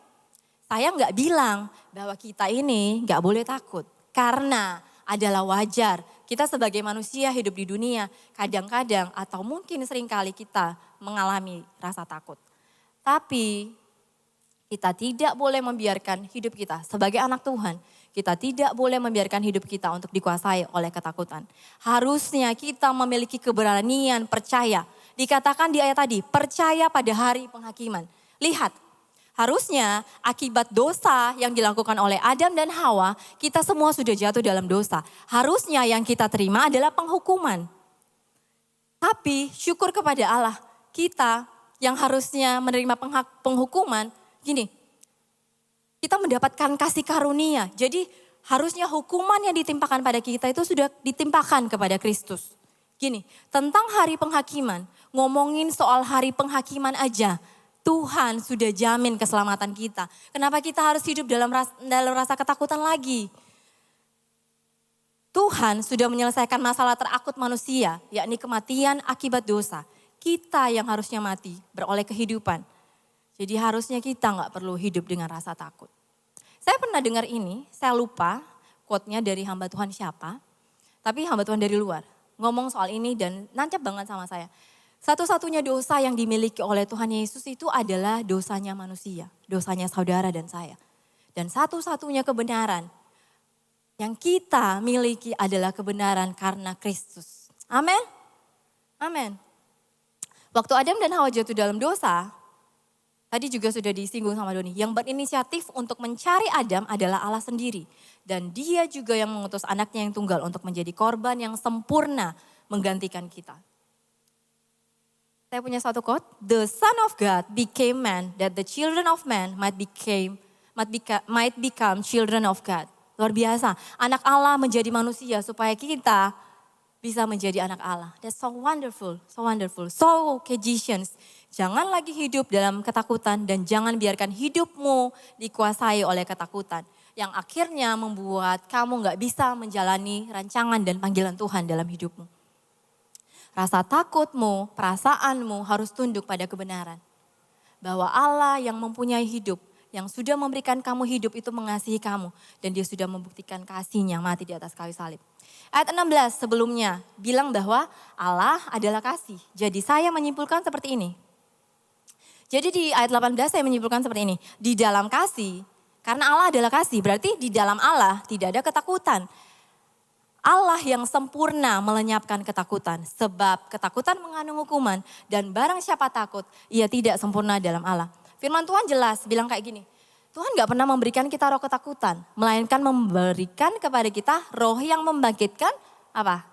Saya gak bilang bahwa kita ini gak boleh takut, karena adalah wajar. Kita sebagai manusia hidup di dunia, kadang-kadang atau mungkin seringkali kita mengalami rasa takut. Tapi kita tidak boleh membiarkan hidup kita sebagai anak Tuhan. Kita tidak boleh membiarkan hidup kita untuk dikuasai oleh ketakutan. Harusnya kita memiliki keberanian percaya. Dikatakan di ayat tadi, percaya pada hari penghakiman. Lihat, harusnya akibat dosa yang dilakukan oleh Adam dan Hawa, kita semua sudah jatuh dalam dosa. Harusnya yang kita terima adalah penghukuman. Tapi syukur kepada Allah, kita yang harusnya menerima penghukuman, gini, kita mendapatkan kasih karunia. Jadi harusnya hukuman yang ditimpakan pada kita itu sudah ditimpakan kepada Kristus. Gini, tentang hari penghakiman, ngomongin soal hari penghakiman aja, Tuhan sudah jamin keselamatan kita. Kenapa kita harus hidup dalam rasa ketakutan lagi? Tuhan sudah menyelesaikan masalah terakut manusia, yakni kematian akibat dosa. Kita yang harusnya mati, beroleh kehidupan. Jadi harusnya kita nggak perlu hidup dengan rasa takut. Saya pernah dengar ini, saya lupa quote-nya dari hamba Tuhan siapa. Tapi hamba Tuhan dari luar ngomong soal ini dan nancap banget sama saya. Satu-satunya dosa yang dimiliki oleh Tuhan Yesus itu adalah dosanya manusia. Dosanya saudara dan saya. Dan satu-satunya kebenaran yang kita miliki adalah kebenaran karena Kristus. Amin? Amin. Waktu Adam dan Hawa jatuh dalam dosa, tadi juga sudah disinggung sama Doni. Yang berinisiatif untuk mencari Adam adalah Allah sendiri. Dan dia juga yang mengutus anaknya yang tunggal untuk menjadi korban yang sempurna menggantikan kita. Saya punya satu quote. The Son of God became man that the children of man might become children of God. Luar biasa. Anak Allah menjadi manusia supaya kita bisa menjadi anak Allah. That's so wonderful, so wonderful. So Kejisians, jangan lagi hidup dalam ketakutan dan jangan biarkan hidupmu dikuasai oleh ketakutan. Yang akhirnya membuat kamu gak bisa menjalani rancangan dan panggilan Tuhan dalam hidupmu. Rasa takutmu, perasaanmu harus tunduk pada kebenaran. Bahwa Allah yang mempunyai hidup, yang sudah memberikan kamu hidup itu mengasihi kamu. Dan dia sudah membuktikan kasihnya mati di atas kayu salib. Ayat 16 sebelumnya bilang bahwa Allah adalah kasih. Jadi saya menyimpulkan seperti ini. Jadi di ayat 18 saya menyimpulkan seperti ini. Di dalam kasih, karena Allah adalah kasih, berarti di dalam Allah tidak ada ketakutan. Allah yang sempurna melenyapkan ketakutan. Sebab ketakutan mengandung hukuman dan barang siapa takut, ia tidak sempurna dalam Allah. Firman Tuhan jelas bilang kayak gini. Tuhan gak pernah memberikan kita roh ketakutan, melainkan memberikan kepada kita roh yang membangkitkan apa?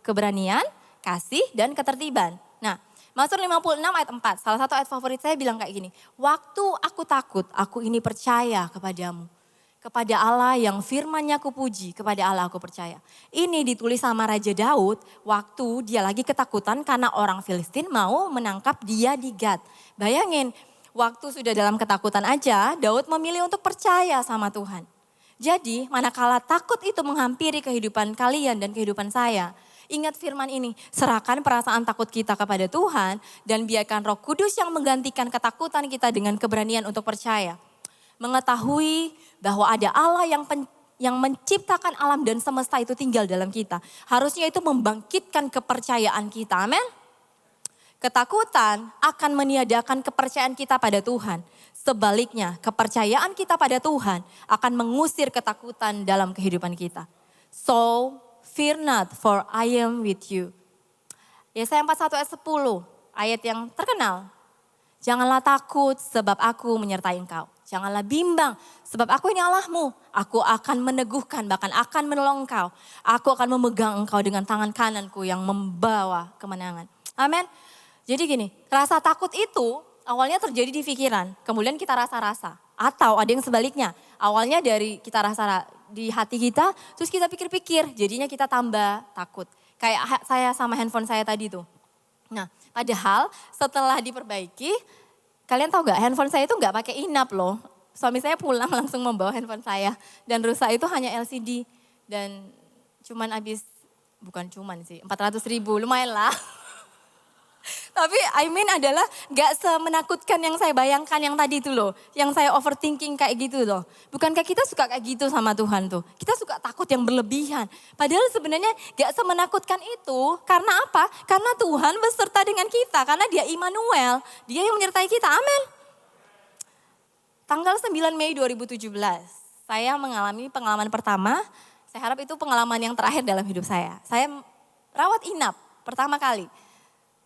Keberanian, kasih, dan ketertiban. Nah, Mazmur 56 ayat 4, salah satu ayat favorit saya bilang kayak gini. Waktu aku takut, aku ini percaya kepadamu. Kepada Allah yang firman-Nya aku puji, kepada Allah aku percaya. Ini ditulis sama Raja Daud waktu dia lagi ketakutan karena orang Filistin mau menangkap dia di Gat. Bayangin, waktu sudah dalam ketakutan aja, Daud memilih untuk percaya sama Tuhan. Jadi, manakala takut itu menghampiri kehidupan kalian dan kehidupan saya, ingat firman ini, serahkan perasaan takut kita kepada Tuhan dan biarkan Roh Kudus yang menggantikan ketakutan kita dengan keberanian untuk percaya. Mengetahui bahwa ada Allah yang menciptakan alam dan semesta itu tinggal dalam kita. Harusnya itu membangkitkan kepercayaan kita, amin. Ketakutan akan meniadakan kepercayaan kita pada Tuhan. Sebaliknya, kepercayaan kita pada Tuhan akan mengusir ketakutan dalam kehidupan kita. So, fear not, for I am with you. Yesaya 41 ayat 10, ayat yang terkenal. Janganlah takut sebab aku menyertai engkau. Janganlah bimbang sebab aku ini Allahmu. Aku akan meneguhkan, bahkan akan menolong engkau. Aku akan memegang engkau dengan tangan kananku yang membawa kemenangan. Amin. Jadi gini, rasa takut itu awalnya terjadi di pikiran, kemudian kita rasa-rasa. Atau ada yang sebaliknya, awalnya dari kita rasa di hati kita, terus kita pikir-pikir, jadinya kita tambah takut. Kayak saya sama handphone saya tadi tuh. Nah, padahal setelah diperbaiki, kalian tahu gak handphone saya itu gak pakai inap loh. Suami saya pulang langsung membawa handphone saya. Dan rusak itu hanya LCD. Dan cuman habis, bukan cuman sih, 400.000 lumayan lah. Tapi adalah gak semenakutkan yang saya bayangkan yang tadi itu loh. Yang saya overthinking kayak gitu loh. Bukankah kita suka kayak gitu sama Tuhan tuh? Kita suka takut yang berlebihan. Padahal sebenarnya gak semenakutkan itu. Karena apa? Karena Tuhan beserta dengan kita. Karena dia Immanuel. Dia yang menyertai kita. Amin. Tanggal 9 Mei 2017. Saya mengalami pengalaman pertama. Saya harap itu pengalaman yang terakhir dalam hidup saya. Saya rawat inap pertama kali.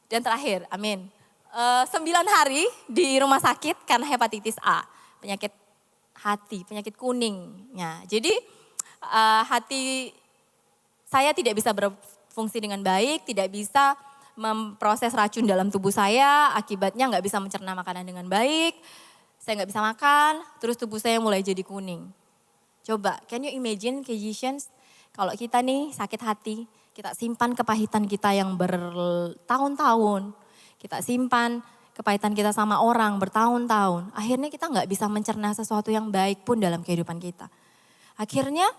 Dan terakhir, amin. 9 hari di rumah sakit karena hepatitis A. Penyakit hati, penyakit kuningnya. Jadi hati saya tidak bisa berfungsi dengan baik, tidak bisa memproses racun dalam tubuh saya. Akibatnya nggak bisa mencerna makanan dengan baik. Saya nggak bisa makan, terus tubuh saya mulai jadi kuning. Coba, can you imagine, Kayisians, kalau kita nih sakit hati, kita simpan kepahitan kita yang bertahun-tahun. Kita simpan kepahitan kita sama orang bertahun-tahun. Akhirnya kita nggak bisa mencerna sesuatu yang baik pun dalam kehidupan kita. Akhirnya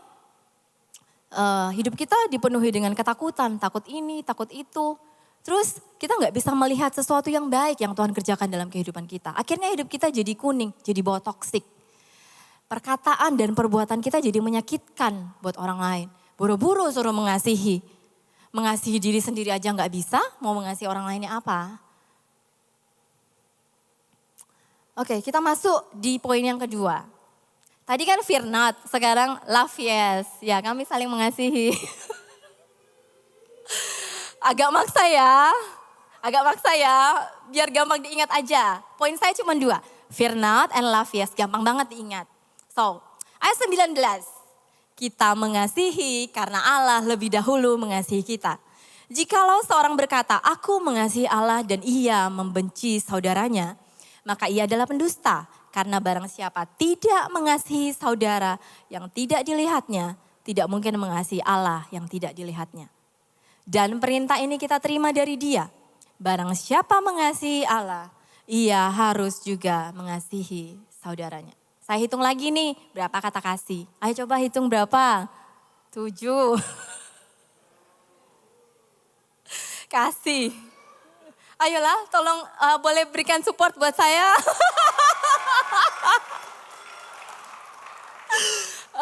hidup kita dipenuhi dengan ketakutan. Takut ini, takut itu. Terus kita nggak bisa melihat sesuatu yang baik yang Tuhan kerjakan dalam kehidupan kita. Akhirnya hidup kita jadi kuning, jadi bau toksik. Perkataan dan perbuatan kita jadi menyakitkan buat orang lain. Buru-buru suruh mengasihi. Mengasihi diri sendiri aja nggak bisa, mau mengasihi orang lainnya apa? Oke, kita masuk di poin yang kedua. Tadi kan fear not, sekarang love yes. Ya, kami saling mengasihi. Agak maksa ya, biar gampang diingat aja. Poin saya cuma 2, fear not and love yes, gampang banget diingat. So, ayat 19. Kita mengasihi karena Allah lebih dahulu mengasihi kita. Jikalau seorang berkata, aku mengasihi Allah dan ia membenci saudaranya, maka ia adalah pendusta. Karena barang siapa tidak mengasihi saudara yang tidak dilihatnya, tidak mungkin mengasihi Allah yang tidak dilihatnya. Dan perintah ini kita terima dari dia. Barang siapa mengasihi Allah, ia harus juga mengasihi saudaranya. Saya hitung lagi nih, berapa kata kasih? Ayo coba hitung berapa? 7. Kasih. Ayolah, tolong boleh berikan support buat saya.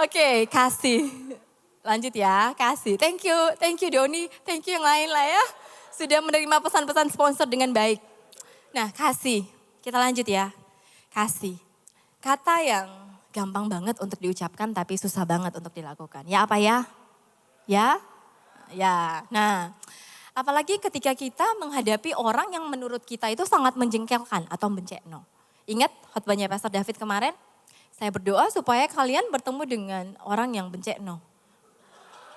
Oke, kasih. Lanjut ya, kasih. Thank you Doni, thank you yang lain lah ya. Sudah menerima pesan-pesan sponsor dengan baik. Nah, kasih. Kita lanjut ya, kasih. Kata yang gampang banget untuk diucapkan tapi susah banget untuk dilakukan. Ya apa ya? Ya? Ya. Nah, apalagi ketika kita menghadapi orang yang menurut kita itu sangat menjengkelkan atau mencekno. Ingat khotbahnya Pastor David kemarin? Saya berdoa supaya kalian bertemu dengan orang yang bencekno.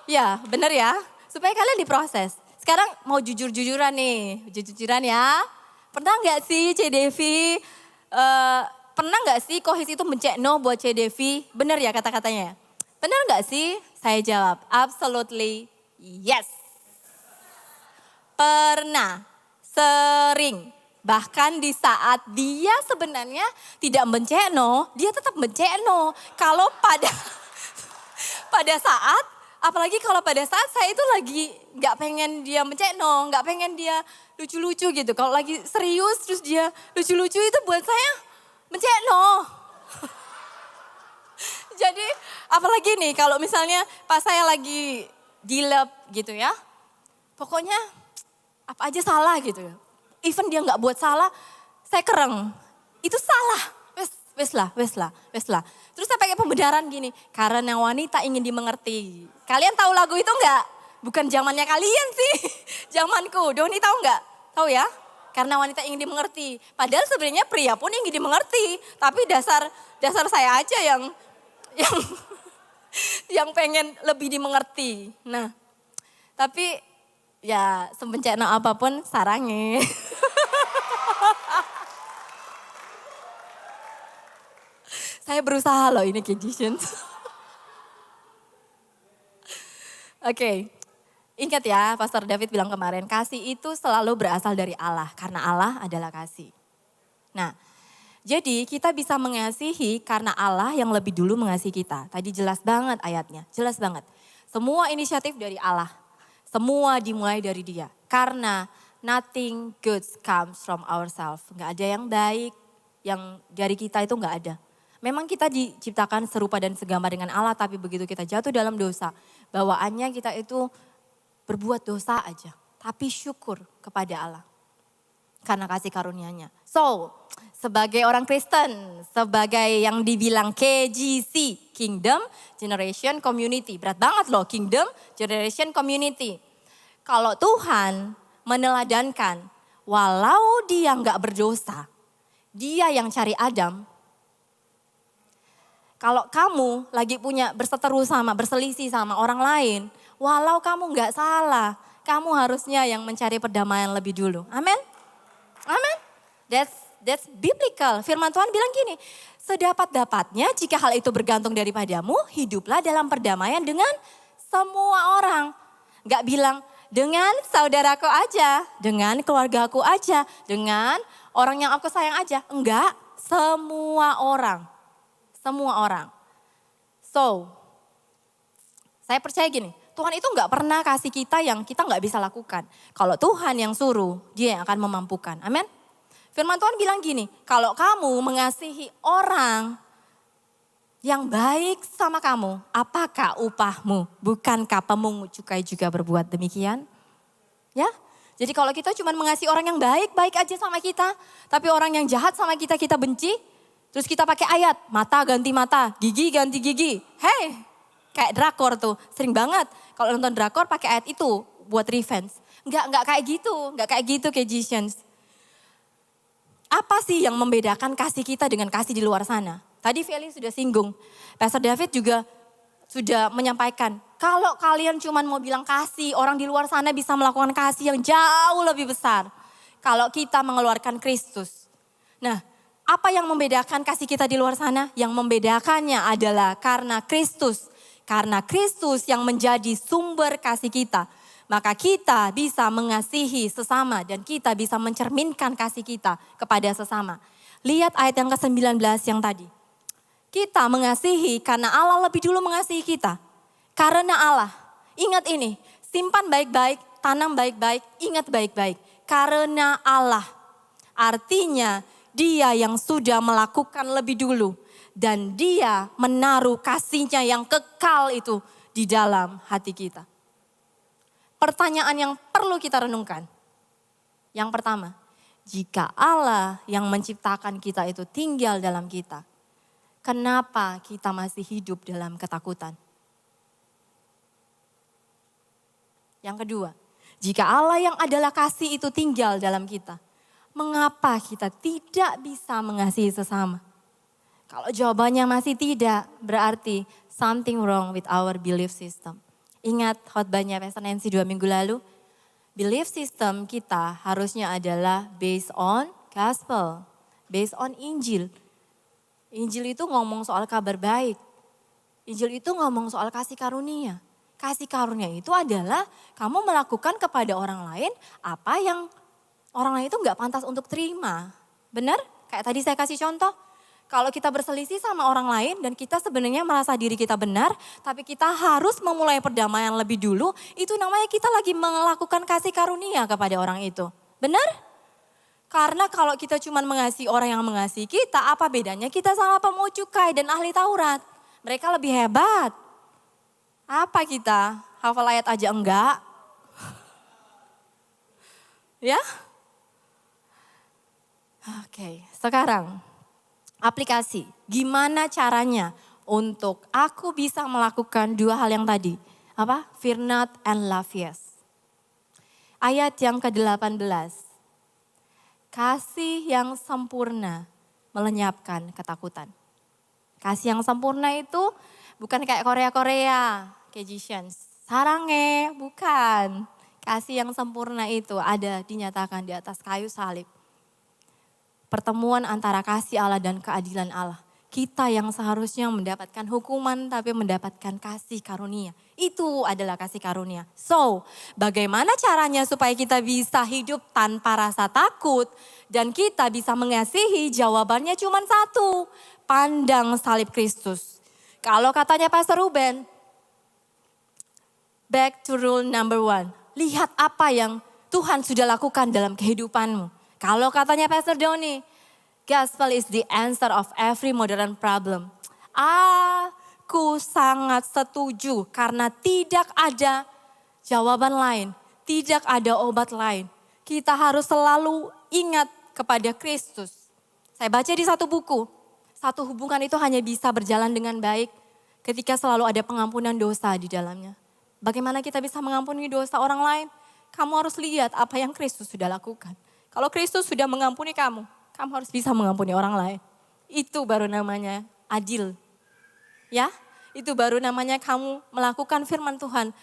Ya, bener ya. Supaya kalian diproses. Sekarang mau jujur-jujuran nih. Jujur-jujuran ya. Pernah nggak sih C. Devi, pernah nggak sih Kohis itu bencekno buat C. Devi? Bener ya kata-katanya? Bener nggak sih? Saya jawab, absolutely yes. Pernah, sering. Bahkan di saat dia sebenarnya tidak bencekno, dia tetap bencekno. Kalau pada saat, apalagi kalau pada saat saya itu lagi gak pengen dia bencekno, gak pengen dia lucu-lucu gitu. Kalau lagi serius terus dia lucu-lucu itu buat saya bencekno. Jadi apalagi nih kalau misalnya pas saya lagi dilep gitu ya. Pokoknya apa aja salah gitu ya. Even dia gak buat salah, saya kereng. Itu salah. Wes lah. Terus saya pakai pembenaran gini. Karena wanita ingin dimengerti. Kalian tahu lagu itu enggak? Bukan zamannya kalian sih. Zamanku. Doni tahu enggak? Tahu ya? Karena wanita ingin dimengerti. Padahal sebenarnya pria pun ingin dimengerti. Tapi dasar saya aja yang pengen lebih dimengerti. Nah, tapi ya sebencana apapun sarangnya. Saya berusaha loh ini Kejicians. Oke, ingat ya Pastor David bilang kemarin, kasih itu selalu berasal dari Allah. Karena Allah adalah kasih. Nah, jadi kita bisa mengasihi karena Allah yang lebih dulu mengasihi kita. Tadi jelas banget ayatnya, jelas banget. Semua inisiatif dari Allah. Semua dimulai dari dia. Karena nothing good comes from ourselves. Gak ada yang baik, yang dari kita itu gak ada. Memang kita diciptakan serupa dan segambar dengan Allah, tapi begitu kita jatuh dalam dosa, bawaannya kita itu berbuat dosa aja. Tapi syukur kepada Allah. Karena kasih karunia-Nya. So, sebagai orang Kristen, sebagai yang dibilang KGC, Kingdom Generation Community. Berat banget loh, Kingdom Generation Community. Kalau Tuhan meneladankan, walau dia nggak berdosa, dia yang cari Adam. Kalau kamu lagi punya berseteru berselisih sama orang lain, walau kamu nggak salah, kamu harusnya yang mencari perdamaian lebih dulu. Amin? Amin? That's biblical. Firman Tuhan bilang gini, sedapat-dapatnya jika hal itu bergantung daripadamu, hiduplah dalam perdamaian dengan semua orang. Gak bilang dengan saudaraku aja, dengan keluargaku aja, dengan orang yang aku sayang aja. Enggak, semua orang. Semua orang. So, saya percaya gini, Tuhan itu gak pernah kasih kita yang kita gak bisa lakukan. Kalau Tuhan yang suruh, dia yang akan memampukan. Amin? Firman Tuhan bilang gini, kalau kamu mengasihi orang yang baik sama kamu, apakah upahmu? Bukankah pemungut cukai juga berbuat demikian? Ya, jadi kalau kita cuma mengasihi orang yang baik-baik aja sama kita, tapi orang yang jahat sama kita, kita benci, terus kita pakai ayat, mata ganti mata, gigi ganti gigi. Hey, kayak drakor tuh, sering banget kalau nonton drakor pakai ayat itu buat revenge. Enggak kayak gitu Kejicians. Apa sih yang membedakan kasih kita dengan kasih di luar sana? Tadi Feli sudah singgung, Pastor David juga sudah menyampaikan, kalau kalian cuma mau bilang kasih, orang di luar sana bisa melakukan kasih yang jauh lebih besar. Kalau kita mengeluarkan Kristus. Nah, apa yang membedakan kasih kita di luar sana? Yang membedakannya adalah karena Kristus. Karena Kristus yang menjadi sumber kasih kita. Maka kita bisa mengasihi sesama dan kita bisa mencerminkan kasih kita kepada sesama. Lihat ayat yang ke-19 yang tadi. Kita mengasihi karena Allah lebih dulu mengasihi kita. Karena Allah, ingat ini, simpan baik-baik, tanam baik-baik, ingat baik-baik. Karena Allah, artinya Dia yang sudah melakukan lebih dulu. Dan dia menaruh kasihnya yang kekal itu di dalam hati kita. Pertanyaan yang perlu kita renungkan. Yang pertama, jika Allah yang menciptakan kita itu tinggal dalam kita, kenapa kita masih hidup dalam ketakutan? Yang kedua, jika Allah yang adalah kasih itu tinggal dalam kita, mengapa kita tidak bisa mengasihi sesama? Kalau jawabannya masih tidak, berarti something wrong with our belief system. Ingat khotbahnya Pastor Nancy 2 minggu lalu, belief system kita harusnya adalah based on gospel, based on Injil. Injil itu ngomong soal kabar baik. Injil itu ngomong soal kasih karunia. Kasih karunia itu adalah kamu melakukan kepada orang lain apa yang orang lain itu gak pantas untuk terima. Benar? Kayak tadi saya kasih contoh. Kalau kita berselisih sama orang lain dan kita sebenarnya merasa diri kita benar, tapi kita harus memulai perdamaian lebih dulu, itu namanya kita lagi melakukan kasih karunia kepada orang itu. Benar? Karena kalau kita cuma mengasihi orang yang mengasihi kita, apa bedanya kita sama pemungut cukai dan ahli Taurat? Mereka lebih hebat. Apa kita? Hafal ayat aja enggak? Ya? Oke, sekarang aplikasi. Gimana caranya untuk aku bisa melakukan dua hal yang tadi? Apa? Fear not and love yes. Ayat yang ke-18. Kasih yang sempurna melenyapkan ketakutan. Kasih yang sempurna itu bukan kayak Korea-Korea, Kejisians. Sarange, bukan. Kasih yang sempurna itu ada dinyatakan di atas kayu salib. Pertemuan antara kasih Allah dan keadilan Allah. Kita yang seharusnya mendapatkan hukuman tapi mendapatkan kasih karunia. Itu adalah kasih karunia. So, bagaimana caranya supaya kita bisa hidup tanpa rasa takut dan kita bisa mengasihi? Jawabannya cuma satu, pandang salib Kristus. Kalau katanya Pastor Ruben, back to rule number 1. Lihat apa yang Tuhan sudah lakukan dalam kehidupanmu. Kalau katanya Pastor Doni, gospel is the answer of every modern problem. Aku sangat setuju karena tidak ada jawaban lain, tidak ada obat lain. Kita harus selalu ingat kepada Kristus. Saya baca di satu buku, satu hubungan itu hanya bisa berjalan dengan baik ketika selalu ada pengampunan dosa di dalamnya. Bagaimana kita bisa mengampuni dosa orang lain? Kamu harus lihat apa yang Kristus sudah lakukan. Kalau Kristus sudah mengampuni kamu, kamu harus bisa mengampuni orang lain. Itu baru namanya adil. Ya, itu baru namanya kamu melakukan firman Tuhan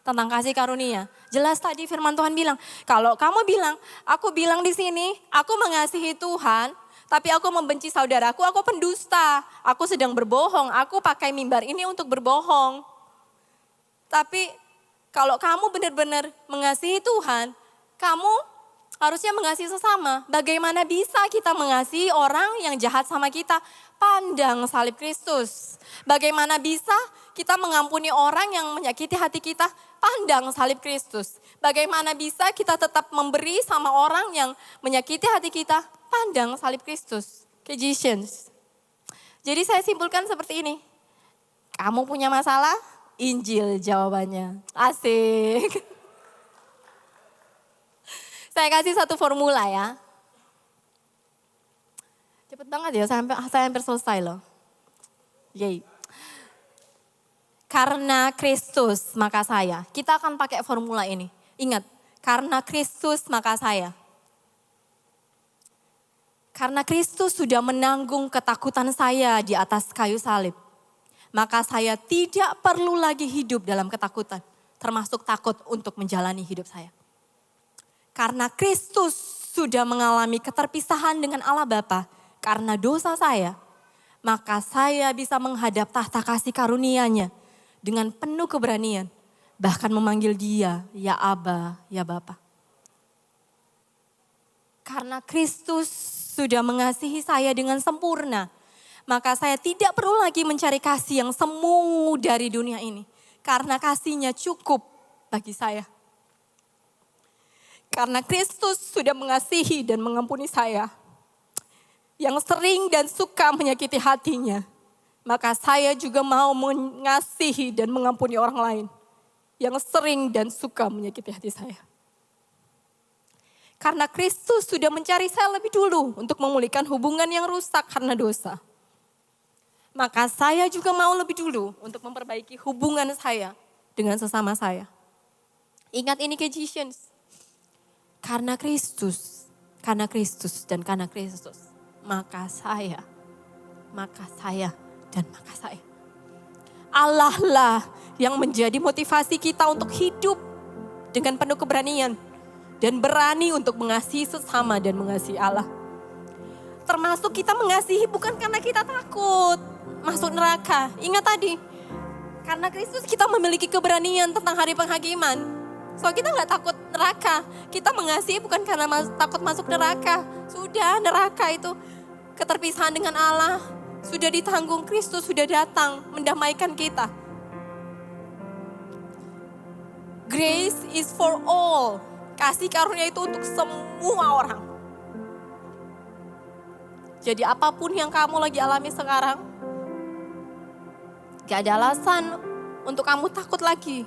tentang kasih karunia. Jelas tadi firman Tuhan bilang, kalau kamu bilang, aku bilang di sini, aku mengasihi Tuhan, tapi aku membenci saudaraku, aku pendusta. Aku sedang berbohong, aku pakai mimbar ini untuk berbohong. Tapi kalau kamu benar-benar mengasihi Tuhan, kamu harusnya mengasihi sesama. Bagaimana bisa kita mengasihi orang yang jahat sama kita? Pandang salib Kristus. Bagaimana bisa kita mengampuni orang yang menyakiti hati kita? Pandang salib Kristus. Bagaimana bisa kita tetap memberi sama orang yang menyakiti hati kita? Pandang salib Kristus. Kejisians. Jadi saya simpulkan seperti ini. Kamu punya masalah? Injil jawabannya. Asik. Saya kasih satu formula ya. Cepet banget ya, saya hampir selesai loh. Yeay. Karena Kristus maka saya. Kita akan pakai formula ini. Ingat, karena Kristus maka saya. Karena Kristus sudah menanggung ketakutan saya di atas kayu salib. Maka saya tidak perlu lagi hidup dalam ketakutan. Termasuk takut untuk menjalani hidup saya. Karena Kristus sudah mengalami keterpisahan dengan Allah Bapa karena dosa saya, maka saya bisa menghadap tahta kasih karunia-Nya dengan penuh keberanian, bahkan memanggil Dia, ya Aba, ya Bapa. Karena Kristus sudah mengasihi saya dengan sempurna, maka saya tidak perlu lagi mencari kasih yang semu dari dunia ini, karena kasih-Nya cukup bagi saya. Karena Kristus sudah mengasihi dan mengampuni saya, yang sering dan suka menyakiti hatinya, maka saya juga mau mengasihi dan mengampuni orang lain, yang sering dan suka menyakiti hati saya. Karena Kristus sudah mencari saya lebih dulu untuk memulihkan hubungan yang rusak karena dosa, maka saya juga mau lebih dulu untuk memperbaiki hubungan saya dengan sesama saya. Ingat ini Kejisians. Karena Kristus, dan karena Kristus, maka saya maka saya, dan maka saya. Allah lah yang menjadi motivasi kita untuk hidup dengan penuh keberanian dan berani untuk mengasihi sesama dan mengasihi Allah. Termasuk kita mengasihi bukan karena kita takut masuk neraka. Ingat tadi, karena Kristus kita memiliki keberanian tentang hari penghakiman. So kita gak takut neraka. Kita mengasihi bukan karena takut masuk neraka. Sudah, neraka itu keterpisahan dengan Allah. Sudah ditanggung, Kristus sudah datang mendamaikan kita. Grace is for all. Kasih karunia itu untuk semua orang. Jadi apapun yang kamu lagi alami sekarang, gak ada alasan untuk kamu takut lagi.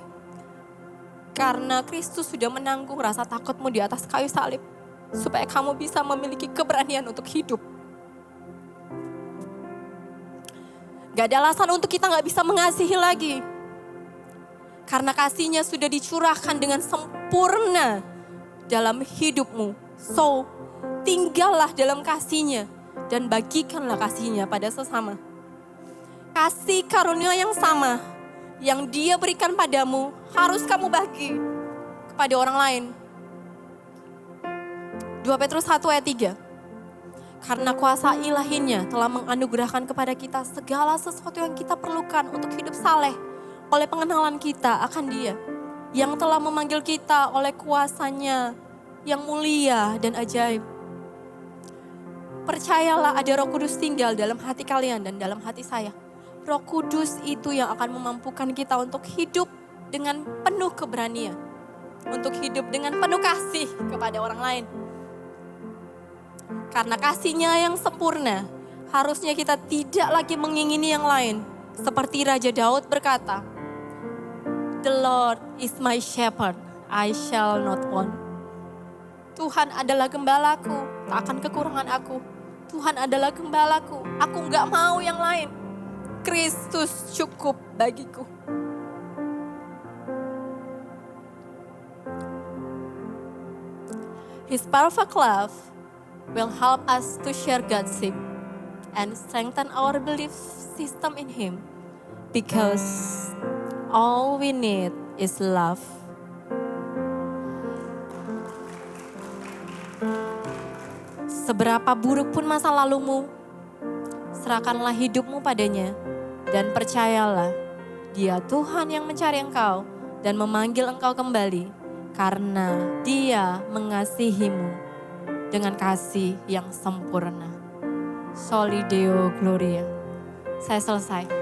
Karena Kristus sudah menanggung rasa takutmu di atas kayu salib. Supaya kamu bisa memiliki keberanian untuk hidup. Gak ada alasan untuk kita gak bisa mengasihi lagi. Karena kasihnya sudah dicurahkan dengan sempurna dalam hidupmu. So, tinggallah dalam kasihnya dan bagikanlah kasihnya pada sesama. Kasih karunia yang sama yang Dia berikan padamu harus kamu bagi kepada orang lain. 2 Petrus 1 ayat 3. Karena kuasa ilahinya telah menganugerahkan kepada kita segala sesuatu yang kita perlukan untuk hidup saleh oleh pengenalan kita akan Dia yang telah memanggil kita oleh kuasanya yang mulia dan ajaib. Percayalah ada Roh Kudus tinggal dalam hati kalian dan dalam hati saya. Roh Kudus itu yang akan memampukan kita untuk hidup dengan penuh keberanian. Untuk hidup dengan penuh kasih kepada orang lain. Karena kasihnya yang sempurna, harusnya kita tidak lagi mengingini yang lain. Seperti Raja Daud berkata, "The Lord is my shepherd, I shall not want." Tuhan adalah gembalaku, tak akan kekurangan aku. Tuhan adalah gembalaku, aku gak mau yang lain. Kristus cukup bagiku. His perfect love will help us to share God's gift and strengthen our belief system in Him. Because all we need is love. Seberapa buruk pun masa lalumu, serahkanlah hidupmu padanya dan percayalah Dia Tuhan yang mencari engkau dan memanggil engkau kembali karena Dia mengasihimu dengan kasih yang sempurna. Soli Deo Gloria. Saya selesai.